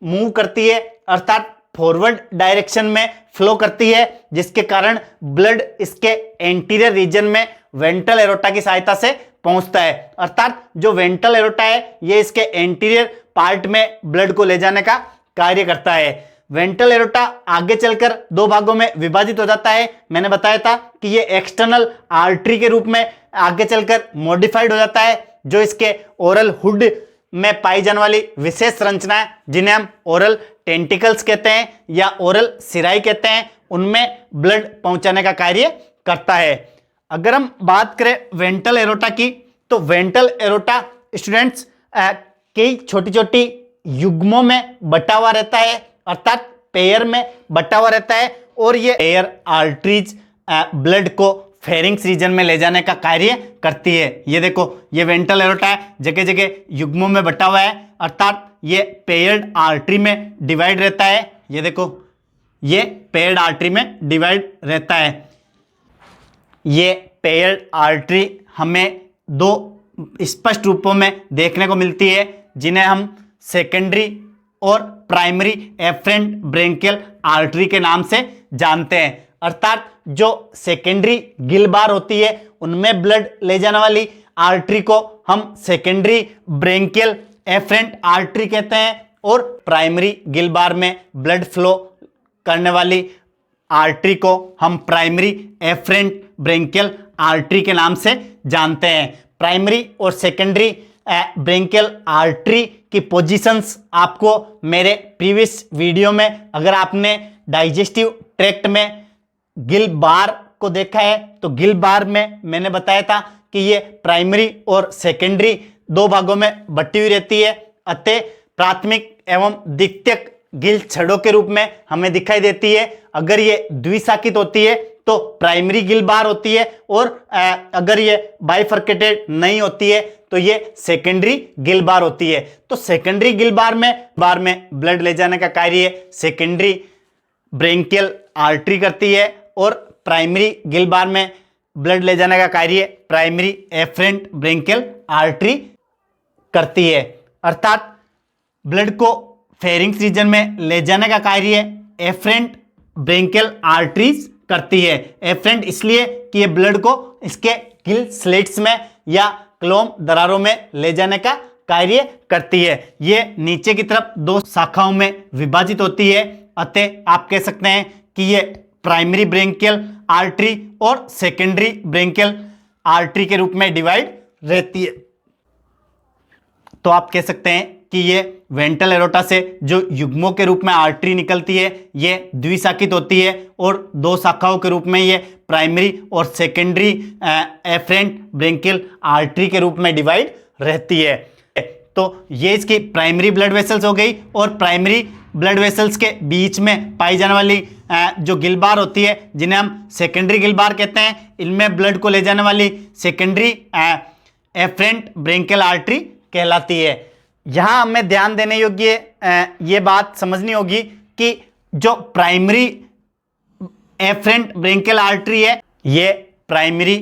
मूव करती है, अर्थात फॉरवर्ड डायरेक्शन में फ्लो करती है, जिसके कारण ब्लड इसके एंटीरियर रीजन में वेंट्रल एरोटा की सहायता से पहुंचता है। अर्थात जो वेंट्रल एरोटा है ये इसके एंटीरियर पार्ट में ब्लड को ले जाने का कार्य करता है। वेंट्रल एरोटा आगे चलकर 2 भागों में विभाजित हो जाता है। मैंने बताया था कि ये एक्सटर्नल आर्टरी के रूप में आगे चलकर मॉडिफाइड हो जाता है जो इसके ओरल हुड में पाई जाने वाली विशेष संरचना है जिन्हें हम ओरल टेंटिकल्स कहते हैं या ओरल सिराई कहते हैं, उनमें ब्लड पहुंचाने का कार्य करता है। अगर हम बात करें वेंट्रल एरोटा की तो वेंट्रल एरोटा स्टूडेंट्स कई छोटी छोटी युग्मों में बटा हुआ रहता है, अर्थात पेयर में बटा हुआ रहता है और ये पेयर आर्टरीज ब्लड को फेरिंग्स रीजन में ले जाने का कार्य करती है। ये देखो ये वेंट्रल एरोटा है, जगह जगह युग्मों में बटा हुआ है, अर्थात ये पेयर्ड आर्टरी में डिवाइड रहता है। ये देखो ये पेयर्ड आर्टरी में डिवाइड रहता है। ये पेयर्ड आर्टरी हमें 2 स्पष्ट रूपों में देखने को मिलती है जिन्हें हम सेकेंडरी और प्राइमरी एफरेंट ब्रेंकियल आर्टरी के नाम से जानते हैं। अर्थात जो सेकेंडरी गिल बार होती है उनमें ब्लड ले जाने वाली आर्टरी को हम सेकेंडरी ब्रेंकियल एफरेंट आर्टरी कहते हैं और प्राइमरी गिल बार में ब्लड फ्लो करने वाली आर्टरी को हम प्राइमरी एफरेंट ब्रेंकियल आर्टरी के नाम से जानते हैं। प्राइमरी और सेकेंडरी ब्रेंकियल आर्टरी की पोजीशंस आपको मेरे प्रीवियस वीडियो में, अगर आपने डाइजेस्टिव ट्रैक्ट में गिल बार को देखा है तो गिल बार में मैंने बताया था कि ये प्राइमरी और सेकेंडरी 2 भागों में बटी हुई रहती है। अतः प्राथमिक एवं द्वितीयक गिल छड़ों के रूप में हमें दिखाई देती है। अगर ये द्विशाखित होती है तो प्राइमरी गिल बार होती है, और अगर ये बाइफर्केटेड नहीं होती है तो ये सेकेंडरी गिल बार होती है। तो सेकेंडरी गिल बार में ब्लड ले जाने का कार्य सेकेंडरी ब्रेंकियल आर्टरी करती है, और प्राइमरी गिल बार में ब्लड ले जाने का कार्य प्राइमरी एफरेंट ब्रेंकियल आर्टरी करती है। अर्थात ब्लड को फेरिंग्स रीजन में ले जाने का कार्य एफरेंट ब्रेंकियल आर्टरीज करती है। एफरेंट इसलिए कि ये ब्लड को इसके गिल स्लिट्स में या क्लोम दरारों में ले जाने का कार्य करती है। ये नीचे की तरफ दो शाखाओं में विभाजित होती है, अतः आप कह सकते हैं कि ये प्राइमरी ब्रेंकियल आर्टरी और सेकेंडरी ब्रेंकियल आर्टरी के रूप में डिवाइड रहती है। तो आप कह सकते हैं कि ये वेंट्रल एरोटा से जो युग्मों के रूप में आर्टरी निकलती है ये द्विशाखित होती है, और दो शाखाओं के रूप में ये प्राइमरी और सेकेंडरी एफरेंट ब्रेंकियल आर्टरी के रूप में डिवाइड रहती है। तो ये इसकी प्राइमरी ब्लड वेसल्स हो गई, और प्राइमरी ब्लड वेसल्स के बीच में पाई जाने वाली जो गिल बार होती है जिन्हें हम सेकेंडरी गिल बार कहते हैं, इनमें ब्लड को ले जाने वाली सेकेंडरी एफरेंट ब्रेंकियल आर्टरी कहलाती है। यहाँ हमें ध्यान देने योग्य ये बात समझनी होगी कि जो प्राइमरी एफरेंट ब्रेंकियल आर्टरी है ये primary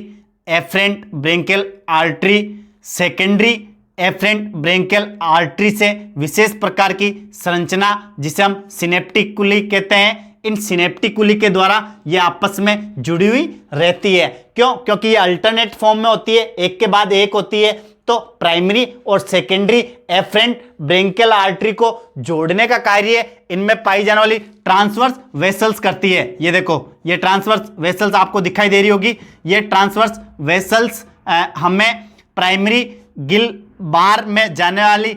afferent branchial artery secondary afferent branchial artery से विशेष प्रकार की संरचना जिसे हम सिनेप्टिकुली कहते हैं, इन सिनेप्टिकुली के द्वारा ये आपस में जुड़ी हुई रहती है। क्यों? क्योंकि ये अल्टरनेट फॉर्म में होती है, एक के बाद एक होती है। तो प्राइमरी और सेकेंडरी एफरेंट ब्रेंकियल आर्टरी को जोड़ने का कार्य इनमें पाई जाने वाली ट्रांसवर्स वेसल्स करती है। ये देखो, ये ट्रांसवर्स वेसल्स आपको दिखाई दे रही होगी। ये ट्रांसवर्स वेसल्स हमें प्राइमरी गिल बार में जाने वाली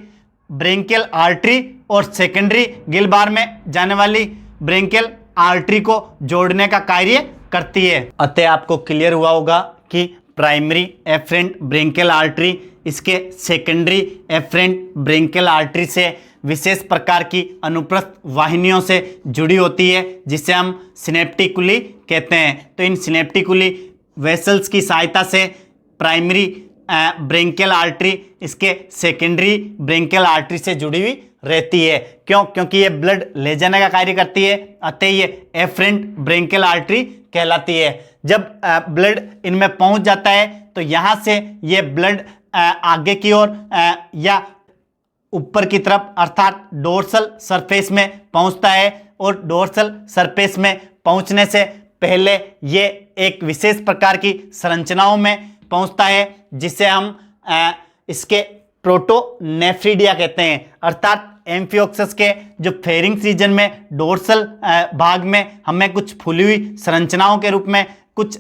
ब्रेंकियल आर्टरी और सेकेंडरी गिल बार में जाने वाली ब्रेंकियल आर्टरी को जोड़ने का कार्य करती है। अतः आपको क्लियर हुआ होगा कि प्राइमरी एफरेंट ब्रेंकियल आर्टरी इसके सेकेंडरी एफरेंट ब्रेंकियल आर्टरी से विशेष प्रकार की अनुप्रस्थ वाहिनियों से जुड़ी होती है जिसे हम सिनेप्टिकुली कहते हैं। तो इन सिनेप्टिकुली वेसल्स की सहायता से प्राइमरी ब्रेंकियल आर्टरी इसके सेकेंडरी ब्रेंकियल आर्टरी से जुड़ी हुई रहती है। क्यों? क्योंकि ये ब्लड ले जाने का कार्य करती है, अतः ये एफरेंट ब्रेंकियल आर्टरी कहलाती है। जब ब्लड इनमें पहुंच जाता है तो यहाँ से ये ब्लड आगे की ओर या ऊपर की तरफ अर्थात डोर्सल सरफेस में पहुंचता है, और डोर्सल सरफेस में पहुंचने से पहले ये एक विशेष प्रकार की संरचनाओं में पहुंचता है जिसे हम इसके प्रोटोनेफ्रिडिया कहते हैं। अर्थात एम्फियोक्सस के जो फेरिंग्स रीजन में डोर्सल भाग में हमें कुछ फूली हुई संरचनाओं के रूप में कुछ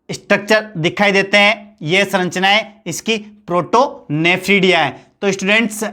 स्ट्रक्चर दिखाई देते हैं। ये संरचनाएं इसकी प्रोटोनेफ्रिडिया है। तो स्टूडेंट्स,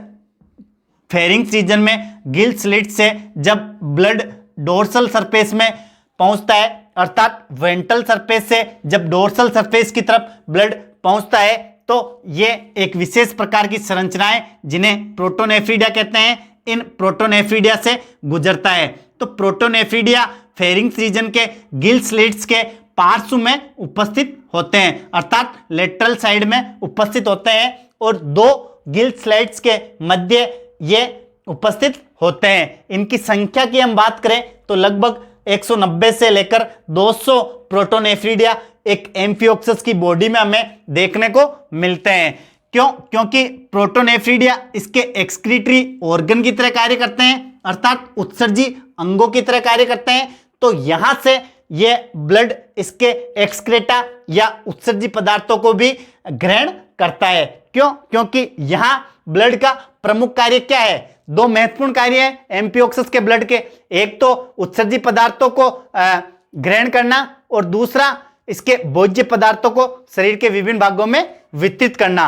फेरिंग्स रीजन में गिल स्लिट से जब ब्लड डोर्सल सरफेस में पहुंचता है, अर्थात वेंट्रल सरफेस से जब डोर्सल सरफेस की तरफ ब्लड पहुंचता है, तो ये एक विशेष प्रकार की संरचनाएं जिन्हें प्रोटोनेफ्रिडिया कहते हैं, इन प्रोटोनेफ्रिडिया से गुजरता है। तो प्रोटोनेफ्रिडिया फेरिंग्स रीजन के गिल स्लिट्स के पार्श्व में उपस्थित होते हैं, अर्थात लेटरल साइड में उपस्थित होते हैं, और दो गिल स्लिट्स के मध्य ये उपस्थित होते हैं। इनकी संख्या की हम बात करें तो लगभग 190 से लेकर 200 प्रोटोनेफ्रिडिया एक एम्फियोक्सस की बॉडी में हमें देखने को मिलते हैं। क्यों? क्योंकि प्रोटोनेफ्रिडिया इसके एक्सक्रीटरी ऑर्गन की तरह कार्य करते हैं, अर्थात उत्सर्जी अंगों की तरह कार्य करते हैं। तो यहां से ये ब्लड इसके एक्सक्रेटा या उत्सर्जी पदार्थों को भी ग्रहण करता है। क्यों? क्योंकि यहां ब्लड का प्रमुख कार्य क्या है? दो महत्वपूर्ण कार्य हैं एम्फियोक्सस के ब्लड के, एक तो उत्सर्जी पदार्थों को ग्रहण करना, और दूसरा इसके भोज्य पदार्थों को शरीर के विभिन्न भागों में वितरित करना।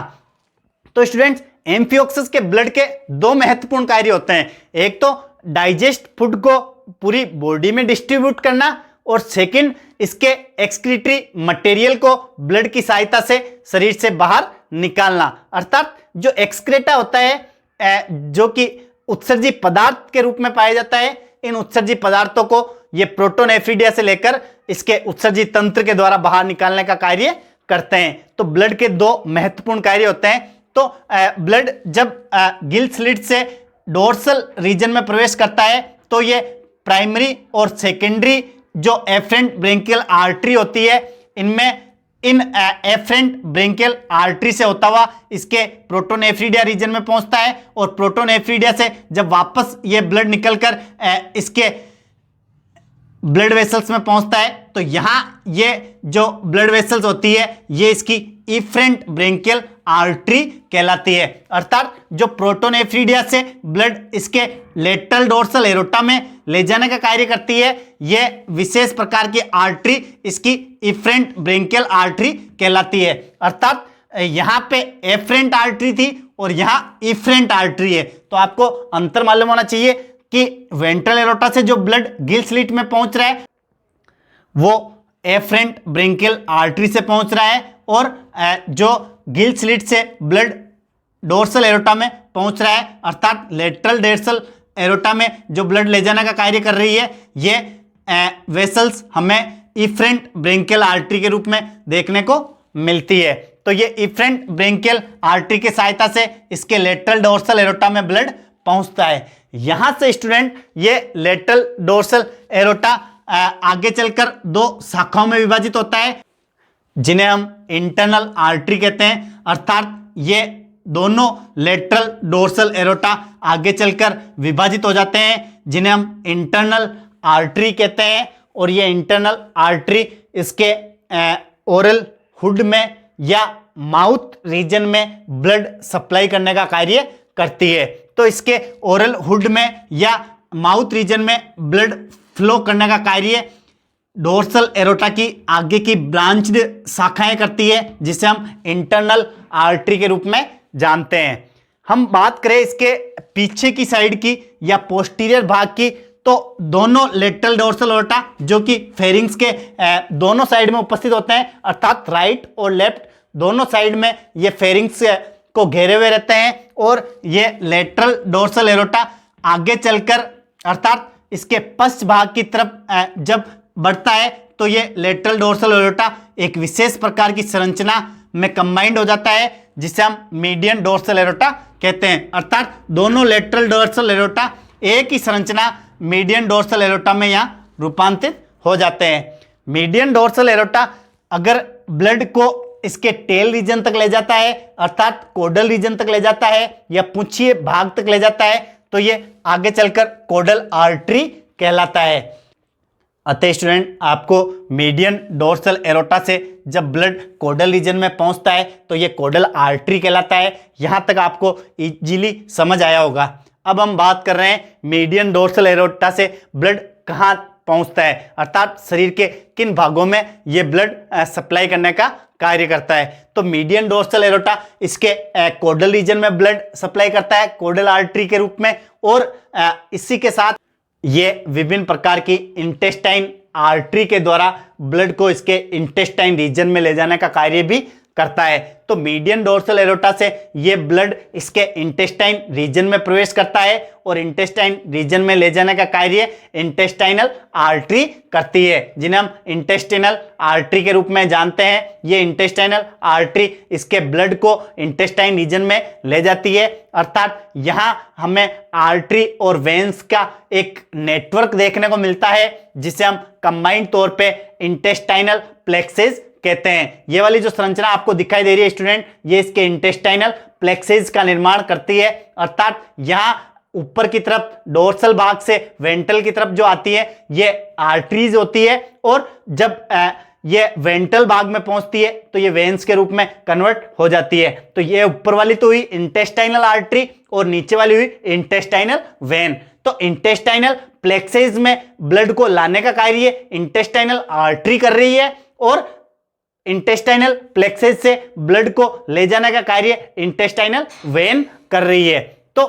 तो स्टूडेंट्स, एम्फियोक्सस के ब्लड के दो महत्वपूर्ण कार्य होते हैं, एक तो डाइजेस्ट फूड को पूरी बॉडी में डिस्ट्रीब्यूट करना, और सेकंड इसके एक्सक्रीटरी मटेरियल को ब्लड की सहायता से शरीर से बाहर निकालना। अर्थात जो एक्सक्रेटा होता है जो कि उत्सर्जी पदार्थ के रूप में पाया जाता है। इन उत्सर्जी पदार्थों को ये प्रोटोनेफ्रिडिया से लेकर इसके उत्सर्जी तंत्र के द्वारा बाहर निकालने का कार्य करते हैं। तो ब्लड के दो महत्वपूर्ण कार्य होते हैं। तो ब्लड जब गिल स्लिट से डोर्सल रीजन में प्रवेश करता है तो ये प्राइमरी और सेकेंडरी जो एफरेंट ब्रेंकियल आर्टरी होती है, इनमें इन एफरेंट ब्रेंकियल आर्टरी से होता हुआ इसके प्रोटोनेफ्रिडिया रीजन में पहुंचता है और प्रोटोनेफ्रिडिया से जब वापस ये ब्लड निकलकर इसके ब्लड वेसल्स में पहुंचता है तो यहां ये जो ब्लड वेसल्स होती है ये इसकी इफरेंट ब्रेंकियल आर्टरी कहलाती है। अर्थात जो प्रोटोनेफ्रिडिया से ब्लड इसके लेटरल डोर्सल एरोटा में ले जाने का कार्य करती है, यह विशेष प्रकार की आर्टरी इसकी इफरेंट ब्रेंकियल आर्टरी कहलाती है। अर्थात यहां पे एफरेंट आर्टरी थी और यहां इफरेंट आर्टरी है। तो आपको अंतर मालूम होना चाहिए कि वेंट्रल एरोटा से जो ब्लड गिल स्लिट में पहुंच रहा है वो एफरेंट ब्रेंकियल आर्टरी से पहुंच रहा है और जो गिल स्लिट से ब्लड डोर्सल एरोटा में पहुंच रहा है अर्थात लेटरल डोर्सल एरोटा में जो ब्लड ले जाने का कार्य कर रही है, ये वेसल्स हमें इफरेंट ब्रेंकियल आर्टरी के रूप में देखने को मिलती है। तो ये इफरेंट ब्रेंकियल आर्टरी की सहायता से इसके लेटरल डोर्सल एरोटा में ब्लड पहुंचता है। यहां से स्टूडेंट ये लेटरल डोर्सल एरोटा आगे चलकर दो शाखाओं में विभाजित होता है जिन्हें हम इंटरनल आर्टरी कहते हैं। अर्थात ये दोनों लेटरल डोर्सल एरोटा आगे चलकर विभाजित हो जाते हैं जिन्हें हम इंटरनल आर्टरी कहते हैं और ये इंटरनल आर्टरी इसके ओरल हुड में या माउथ रीजन में ब्लड सप्लाई करने का कार्य करती है। तो इसके ओरल हुड में या माउथ रीजन में ब्लड फ्लो करने का कार्य डोर्सल एरोटा की आगे की ब्रांच्ड शाखाएं करती है जिसे हम इंटरनल आर्टरी के रूप में जानते हैं। हम बात करें इसके पीछे की साइड की या पोस्टीरियर भाग की तो दोनों लेटरल डोर्सल एरोटा जो कि फेरिंग्स के दोनों साइड में उपस्थित होते हैं अर्थात राइट और लेफ्ट दोनों साइड में ये फेरिंग्स को घेरे हुए रहते हैं और ये लेटरल डोर्सल एरोटा आगे चलकर अर्थात इसके पश्च भाग की तरफ जब बढ़ता है तो ये लेटरल डोर्सल एरोटा एक विशेष प्रकार की संरचना में कंबाइंड हो जाता है जिसे हम मीडियन डोर्सल एरोटा कहते हैं। अर्थात दोनों लेटरल डोर्सल एरोटा एक ही संरचना मीडियन डोर्सल एरोटा में यहाँ रूपांतरित हो जाते हैं। मीडियन डोर्सल एरोटा अगर ब्लड को इसके टेल रीजन तक ले जाता है अर्थात कोडल रीजन तक ले जाता है या पूंछिए भाग तक ले जाता है तो ये आगे चलकर कोडल आर्टरी कहलाता है। अतः स्टूडेंट आपको मीडियन डोर्सल एरोटा से जब ब्लड कोडल रीजन में पहुंचता है तो ये कोडल आर्टरी कहलाता है। यहां तक आपको इजीली समझ आया होगा। अब हम बात कर रहे हैं मीडियन डोर्सल एरोटा से ब्लड कहां पहुंचता है अर्थात शरीर के किन भागों में ये ब्लड सप्लाई करने का कार्य करता है। तो मीडियन डोर्सल एरोटा इसके कोडल रीजन में ब्लड सप्लाई करता है कोडल आर्टरी के रूप में और इसी के साथ ये विभिन्न प्रकार की इंटेस्टाइन आर्टरी के द्वारा ब्लड को इसके इंटेस्टाइन रीजन में ले जाने का कार्य भी करता है। तो मीडियन डोर्सल एरोटा से ये ब्लड इसके इंटेस्टाइन रीजन में प्रवेश करता है और इंटेस्टाइन रीजन में ले जाने का कार्य इंटेस्टाइनल आर्टरी करती है जिन्हें हम इंटेस्टाइनल आर्टरी के रूप में जानते हैं। ये इंटेस्टाइनल आर्टरी इसके ब्लड को इंटेस्टाइन रीजन में ले जाती है अर्थात यहाँ हमें आर्टरी और वेन्स का एक नेटवर्क देखने को मिलता है जिसे हम कंबाइंड तौर पे इंटेस्टाइनल प्लेक्सेस कहते हैं। ये वाली जो संरचना आपको दिखाई दे रही है स्टूडेंट ये इसके इंटेस्टाइनल प्लेक्सेस का निर्माण करती है अर्थात यहाँ ऊपर की तरफ डोर्सल भाग से वेंट्रल की तरफ जो आती है ये आर्टरीज होती है और जब ये वेंट्रल भाग में पहुंचती है तो ये वेन्स के रूप में कन्वर्ट हो जाती है। तो ये ऊपर वाली तो हुई इंटेस्टाइनल आर्टरी और नीचे वाली हुई इंटेस्टाइनल वेन। तो इंटेस्टाइनल प्लेक्सेस में ब्लड को लाने का कार्य इंटेस्टाइनल आर्टरी कर रही है और इंटेस्टाइनल प्लेक्सेस से ब्लड को ले जाने का कार्य इंटेस्टाइनल वेन कर रही है। तो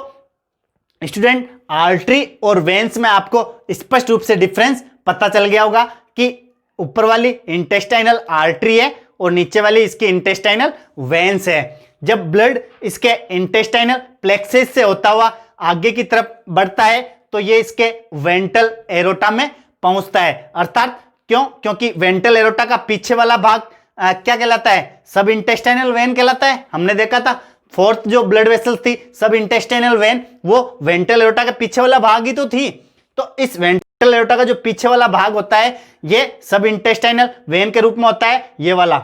स्टूडेंट आर्टरी और वेन्स में आपको स्पष्ट रूप से डिफरेंस पता चल गया होगा कि ऊपर वाली इंटेस्टाइनल आर्टरी है और नीचे वाली इसकी इंटेस्टाइनल वेन्स है। जब ब्लड इसके इंटेस्टाइनल प्लेक्सेस से होता हुआ आगे की तरफ बढ़ता है तो ये इसके वेंट्रल एरोटा में पहुंचता है। अर्थात क्यों? क्योंकि वेंट्रल एरोटा का पीछे वाला भाग क्या कहलाता है? सब इंटेस्टाइनल वेन कहलाता है। हमने देखा था फोर्थ जो ब्लड वेसल्स थी सब इंटेस्टाइनल वेन, वो वेंट्रल एरोटा के पीछे वाला भाग ही तो थी। तो इस वेंट्रल एरोटा का जो पीछे वाला भाग होता है ये सब इंटेस्टाइनल वेन के रूप में होता है, ये वाला।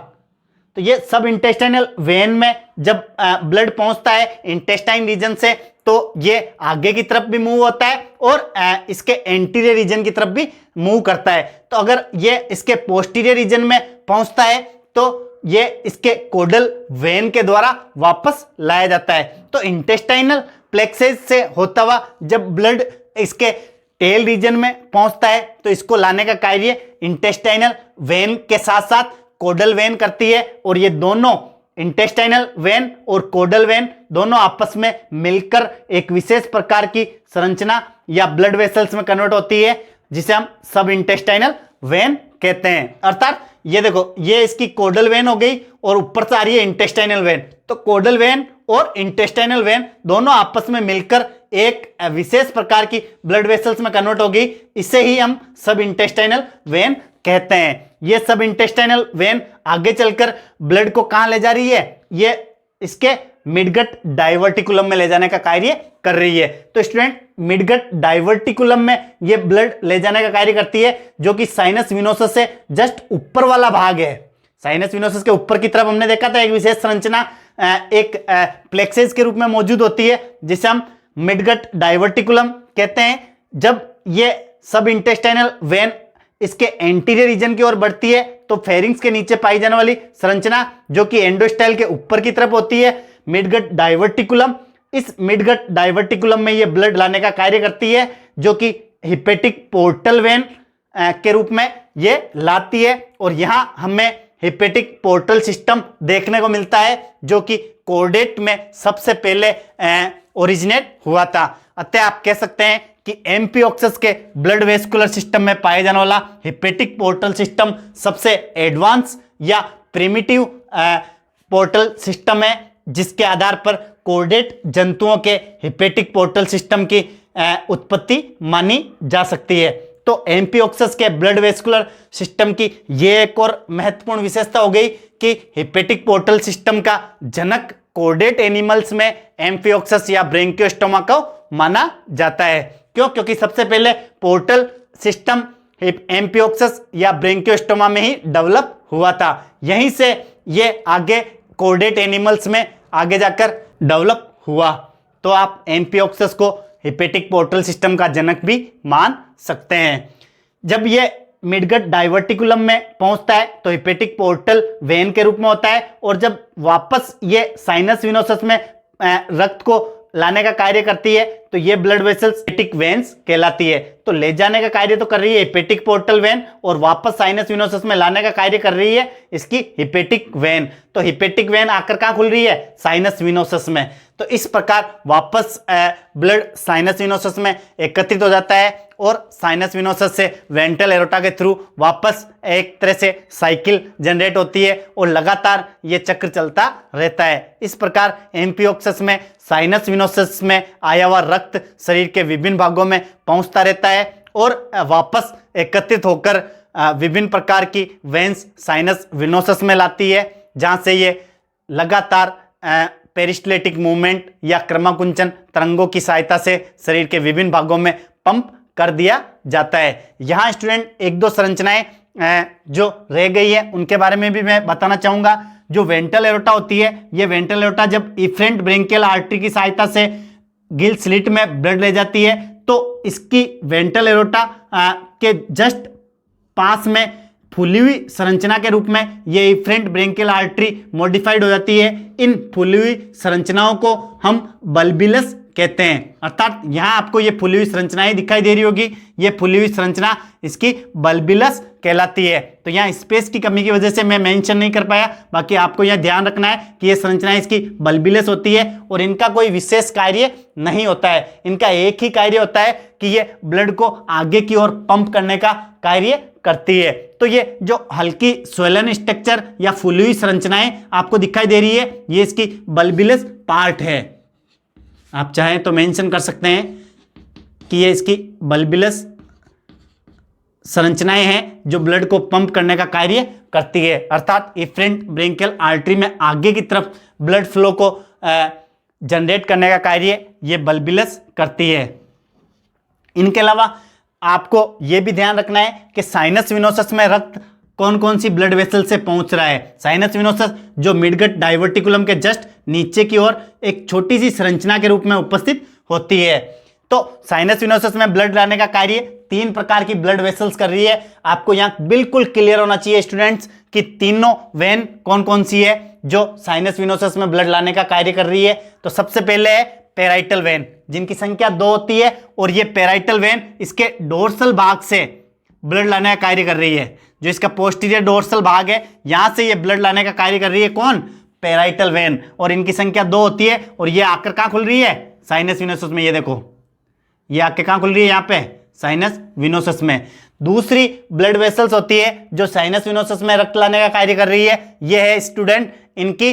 तो ये सब इंटेस्टाइनल वेन में जब ब्लड पहुंचता है इंटेस्टाइन रीजन से तो ये आगे की तरफ भी मूव होता है और इसके एंटीरियर रीजन की तरफ भी मूव करता है। तो अगर ये इसके पोस्टीरियर रीजन में पहुंचता है तो ये इसके कोडल वेन के द्वारा वापस लाया जाता है। तो इंटेस्टाइनल प्लेक्सेस से होता हुआ जब ब्लड इसके टेल रीजन में पहुंचता है तो इसको लाने का कार्य इंटेस्टाइनल वेन के साथ साथ कोडल वेन करती है, और ये दोनों इंटेस्टाइनल वेन और कोडल वेन दोनों आपस में मिलकर एक विशेष प्रकार की संरचना या ब्लड वेसल्स में कन्वर्ट होती है जिसे हम सब इंटेस्टाइनल वेन कहते हैं। अर्थात ये देखो, ये इसकी कोडल वेन हो गई और ऊपर से आ रही है इंटेस्टाइनल वेन। तो कोडल वेन और इंटेस्टाइनल वेन दोनों आपस में मिलकर एक विशेष प्रकार की ब्लड वेसल्स में कन्वर्ट हो गई, इसे ही हम सब इंटेस्टाइनल वेन कहते हैं। ये सब इंटेस्टाइनल वेन आगे चलकर ब्लड को कहां ले जा रही है? ये इसके मिडगट डाइवर्टिकुलम में ले जाने का कार्य कर रही है। तो स्टूडेंट, मिडगट डाइवर्टिकुलम में ये ब्लड ले जाने का कार्य करती है, जो कि साइनस विनोसस से जस्ट ऊपर वाला भाग है। साइनस विनोसस के ऊपर की तरफ हमने देखा था एक विशेष संरचना एक प्लेक्सेस के रूप में मौजूद होती है जिसे हम मिडगट डाइवर्टिकुलम कहते हैं। जब ये सब इंटेस्टाइनल वेन इसके एंटीरियर रीजन की ओर बढ़ती है तो फेरिंग्स के नीचे पाई जाने वाली संरचना जो कि एंडोस्टाइल के ऊपर की तरफ होती है, मिडगट डाइवर्टिकुलम, इस मिडगट डाइवर्टिकुलम में ये ब्लड लाने का कार्य करती है, जो कि हिपेटिक पोर्टल वेन के रूप में ये लाती है। और यहां हमें हिपेटिक पोर्टल सिस्टम देखने को मिलता है जो कि कोर्डेट में सबसे पहले ओरिजिनेट हुआ था। अतः आप कह सकते हैं कि एम्फिओक्सस के ब्लड वेस्कुलर सिस्टम में पाए जाने वाला हिपेटिक पोर्टल सिस्टम सबसे एडवांस या प्रिमिटिव पोर्टल सिस्टम है, जिसके आधार पर कोर्डेट जंतुओं के हिपेटिक पोर्टल सिस्टम की उत्पत्ति मानी जा सकती है। तो एम्फिओक्सस के ब्लड वेस्कुलर सिस्टम की यह एक और महत्वपूर्ण विशेषता हो गई कि हिपेटिक पोर्टल सिस्टम का जनक कोर्डेट एनिमल्स में एम्फिओक्सस या ब्रेंकियोस्टोमा को माना जाता है। क्यों? क्योंकि सबसे पहले पोर्टल सिस्टम एम्फिओक्सस या ब्रेंकियोस्टोमा में ही डेवलप हुआ था। यहीं से ये आगे कोर्डेट एनिमल्स में आगे जाकर डेवलप हुआ। तो आप एम्फिओक्सस को हिपेटिक पोर्टल सिस्टम का जनक भी मान सकते हैं। जब ये मिडगट डाइवर्टिकुलम में पहुंचता है तो हिपेटिक पोर्टल वेन के रूप में होता है, और जब वापस ये साइनस विनोसस में रक्त को लाने का कार्य करती है तो ये ब्लड वेसल्स हिपेटिक वेन्स कहलाती है। तो ले जाने का कार्य तो कर रही है हिपेटिक पोर्टल वेन, और वापस साइनस विनोसस में लाने का कार्य कर रही है इसकी हिपेटिक वेन। तो हिपेटिक वेन आकर कहां खुल रही है? साइनस विनोसस में। तो इस प्रकार वापस ब्लड साइनस विनोसस में एकत्रित हो जाता है और साइनस विनोसस से वेंट्रल एरोटा के थ्रू वापस एक तरह से साइकिल जनरेट होती है और लगातार ये चक्र चलता रहता है। इस प्रकार एम्फिओक्सस में साइनस विनोसस में आया हुआ रक्त शरीर के विभिन्न भागों में पहुंचता रहता है और वापस एकत्रित होकर विभिन्न प्रकार की वेन्स साइनस विनोसस में लाती है, जहां से ये लगातार पेरिस्टलेटिक मूवमेंट या क्रमाकुंचन तरंगों की सहायता से शरीर के विभिन्न भागों में पंप कर दिया जाता है। यहाँ स्टूडेंट एक दो संरचनाएं जो रह गई है उनके बारे में भी मैं बताना चाहूंगा। जो वेंट्रल एरोटा होती है, ये वेंट्रल एरोटा जब इफरेंट ब्रेंकियल आर्टरी की सहायता से गिल स्लिट में ब्लड ले जाती है तो इसकी वेंट्रल एरोटा के जस्ट पास में फूली हुई संरचना के रूप में ये इफरेंट ब्रेंकियल आर्टरी मॉडिफाइड हो जाती है। इन फूली हुई संरचनाओं को हम बल्बिलस कहते हैं। अर्थात यहाँ आपको ये फूली हुई संरचनाएं दिखाई दे रही होगी, ये फूली हुई संरचना इसकी बल्बिलस कहलाती है। तो यहाँ स्पेस की कमी की वजह से मैं मेंशन नहीं कर पाया, बाकी आपको यह ध्यान रखना है कि ये संरचनाएं इसकी बल्बिलस होती है और इनका कोई विशेष कार्य नहीं होता है। इनका एक ही कार्य होता है कि ये ब्लड को आगे की ओर पंप करने का कार्य करती है। तो ये जो हल्की स्वेलन स्ट्रक्चर या फूली हुई संरचनाएं आपको दिखाई दे रही है, ये इसकी बल्बिलस पार्ट है। आप चाहें तो मेंशन कर सकते हैं कि ये इसकी बल्बिलस संरचनाएं हैं जो ब्लड को पंप करने का कार्य करती है, अर्थात इफरेंट ब्रेंकियल आर्टरी में आगे की तरफ ब्लड फ्लो को जनरेट करने का कार्य ये बल्बिलस करती है। इनके अलावा आपको यह भी ध्यान रखना है कि साइनस विनोसस में रक्त कौन कौन सी ब्लड वेसल से पहुंच रहा है। साइनस विनोसस जो मिडगट डाइवर्टिकुलम के जस्ट नीचे की ओर एक छोटी सी संरचना के रूप में उपस्थित होती है। तो साइनस विनोसस में ब्लड लाने का कार्य 3 प्रकार की ब्लड वेसल्स कर रही है। आपको यहां बिल्कुल क्लियर होना चाहिए स्टूडेंट्स कि तीनों वेन कौन कौन सी है जो साइनस विनोसस में ब्लड लाने का कार्य कर रही है। तो सबसे पहले है पेराइटल वेन, जिनकी संख्या 2 होती है, और ये पेराइटल वेन इसके डोर्सल भाग से ब्लड लाने का कार्य कर रही है। जो इसका पोस्टीरियर डोर्सल भाग है, यहां से ये ब्लड लाने का कार्य कर रही है। कौन? Parietal when. और इनकी संख्या 2 होती है, और ये आकर कहां खुल रही है? साइनस विनोसस में। ये देखो, ये आके कहां खुल रही है? यहां पे साइनस विनोसस में। दूसरी ब्लड वेसल्स होती है जो साइनस विनोसस में रक्त लाने का कार्य कर रही है, ये है स्टूडेंट इनकी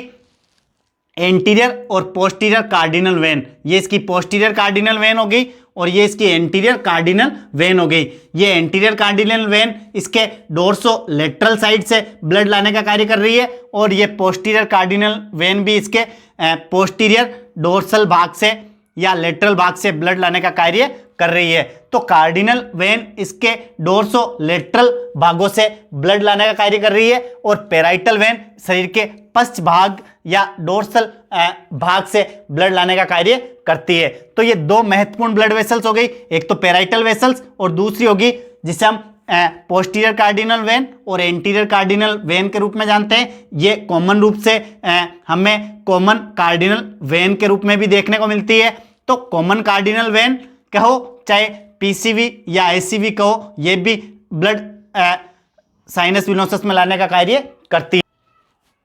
एंटीरियर और पोस्टीरियर कार्डिनल वेन। ये इसकी पोस्टीरियर कार्डिनल वेन हो गई, और ये इसकी एंटीरियर कार्डिनल वेन हो गई। ये एंटीरियर कार्डिनल वेन इसके डोर्सो लेटरल साइड से ब्लड लाने का कार्य कर रही है, और ये पोस्टीरियर कार्डिनल वेन भी इसके पोस्टीरियर डोर्सल भाग से या लेटरल भाग से ब्लड लाने का कार्य कर रही है। तो कार्डिनल वेन इसके डोर्सो लेटरल भागों से ब्लड लाने का कार्य कर रही है, और पेराइटल वेन शरीर के पश्च भाग या डोर्सल भाग से ब्लड लाने का कार्य करती है। तो ये 2 महत्वपूर्ण ब्लड वेसल्स हो गई, एक तो पेराइटल वेसल्स और दूसरी होगी जिसे हम पोस्टीरियर कार्डिनल वेन और एंटीरियर कार्डिनल वेन के रूप में जानते हैं। ये कॉमन रूप से हमें कॉमन कार्डिनल वेन के रूप में भी देखने को मिलती है। तो कॉमन कार्डिनल वेन कहो चाहे पीसीवी या एसीवी कहो, ये भी ब्लड साइनस विनोसस में लाने का कार्य करती है।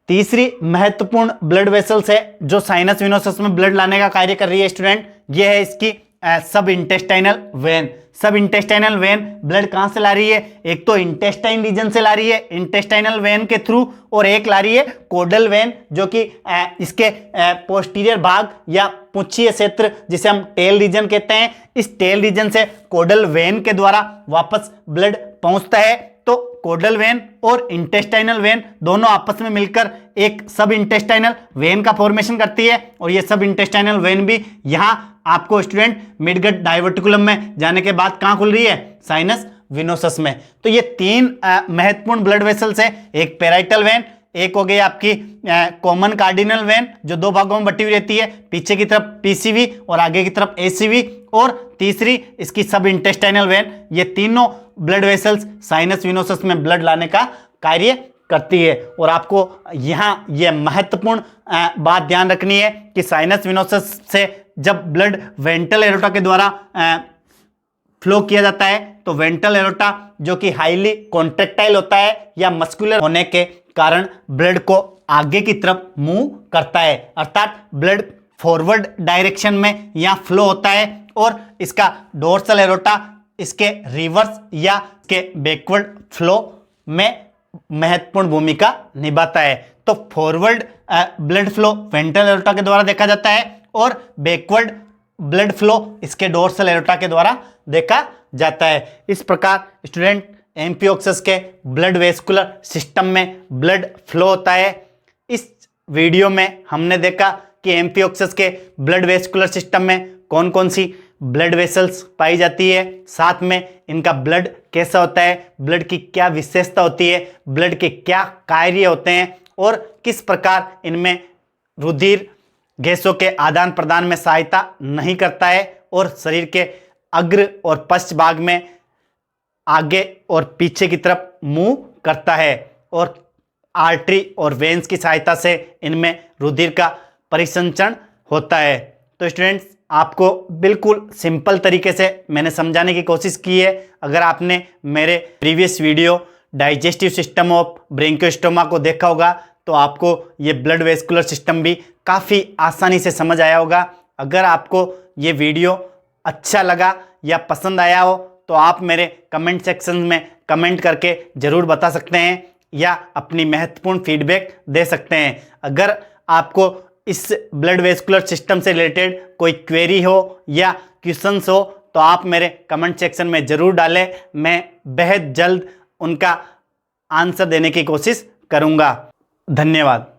तीसरी महत्वपूर्ण ब्लड वेसल्स है जो साइनस विनोसस में ब्लड लाने का कार्य कर रही है स्टूडेंट, ये है इसकी सब इंटेस्टाइनल वेन। सब इंटेस्टाइनल वेन ब्लड कहां से ला रही है? एक तो इंटेस्टाइन रीजन से ला रही है इंटेस्टाइनल वेन के थ्रू, और एक ला रही है कोडल वेन जो कि इसके पोस्टीरियर भाग या पुच्छीय क्षेत्र जिसे हम टेल रीजन कहते हैं, इस टेल रीजन से कोडल वेन के द्वारा वापस ब्लड पहुंचता है। तो कोडल वेन और इंटेस्टाइनल वेन दोनों आपस में मिलकर एक सब इंटेस्टाइनल वेन का फॉर्मेशन करती है, और ये सब इंटेस्टाइनल वेन भी यहां आपको स्टूडेंट मिडगट डाइवर्टिकुलम में जाने के बाद कहां खुल रही है? साइनस विनोसस में। तो ये 3 महत्वपूर्ण ब्लड वेसल्स है, एक पेराइटल वेन, एक हो गई आपकी कॉमन कार्डिनल वेन जो 2 भागों में बटी हुई रहती है, पीछे की तरफ पीसीवी और आगे की तरफ एसीवी, और तीसरी इसकी सब इंटेस्टाइनल वेन। ये तीनों ब्लड वेसल्स साइनस विनोसस में ब्लड लाने का कार्य करती है। और आपको यहाँ ये महत्वपूर्ण बात ध्यान रखनी है कि साइनस विनोसस से जब ब्लड वेंट्रल एरोटा के द्वारा फ्लो किया जाता है, तो वेंट्रल एरोटा जो कि हाईली कॉन्ट्रेक्टाइल होता है या मस्कुलर होने के कारण ब्लड को आगे की तरफ मूव करता है, अर्थात ब्लड फॉरवर्ड डायरेक्शन में यहाँ फ्लो होता है, और इसका डोर्सल एरोटा इसके रिवर्स या इसके बैकवर्ड फ्लो में महत्वपूर्ण भूमिका निभाता है। तो forward blood flow ventral aorta के द्वारा देखा जाता है, और बैकवर्ड ब्लड फ्लो इसके डोर्सल एरोटा के द्वारा देखा जाता है। इस प्रकार स्टूडेंट एम्फिओक्सस के ब्लड वेस्कुलर सिस्टम में ब्लड फ्लो होता है। इस वीडियो में हमने देखा कि एम्फिओक्सस के ब्लड वेस्कुलर सिस्टम में कौन कौन सी ब्लड वेसल्स पाई जाती है, साथ में इनका ब्लड कैसा होता है, ब्लड की क्या विशेषता होती है, ब्लड के क्या कार्य होते हैं, और किस प्रकार इनमें रुधिर गैसों के आदान प्रदान में सहायता नहीं करता है, और शरीर के अग्र और पश्च भाग में आगे और पीछे की तरफ मूव करता है, और आर्टरी और वेन्स की सहायता से इनमें रुधिर का परिसंचरण होता है। तो स्टूडेंट्स, आपको बिल्कुल सिंपल तरीके से मैंने समझाने की कोशिश की है। अगर आपने मेरे previous video digestive system of Branchiostoma को देखा होगा, तो आपको ये ब्लड वेस्कुलर सिस्टम भी काफ़ी आसानी से समझ आया होगा। अगर आपको ये वीडियो अच्छा लगा या पसंद आया हो, तो आप मेरे कमेंट सेक्शन में कमेंट करके ज़रूर बता सकते हैं या अपनी महत्वपूर्ण फीडबैक दे सकते हैं। अगर आपको इस ब्लड वेस्कुलर सिस्टम से रिलेटेड कोई क्वेरी हो या क्वेश्चंस हो तो आप मेरे कमेंट सेक्शन में ज़रूर डालें। मैं बेहद जल्द उनका आंसर देने की कोशिश करूँगा। धन्यवाद।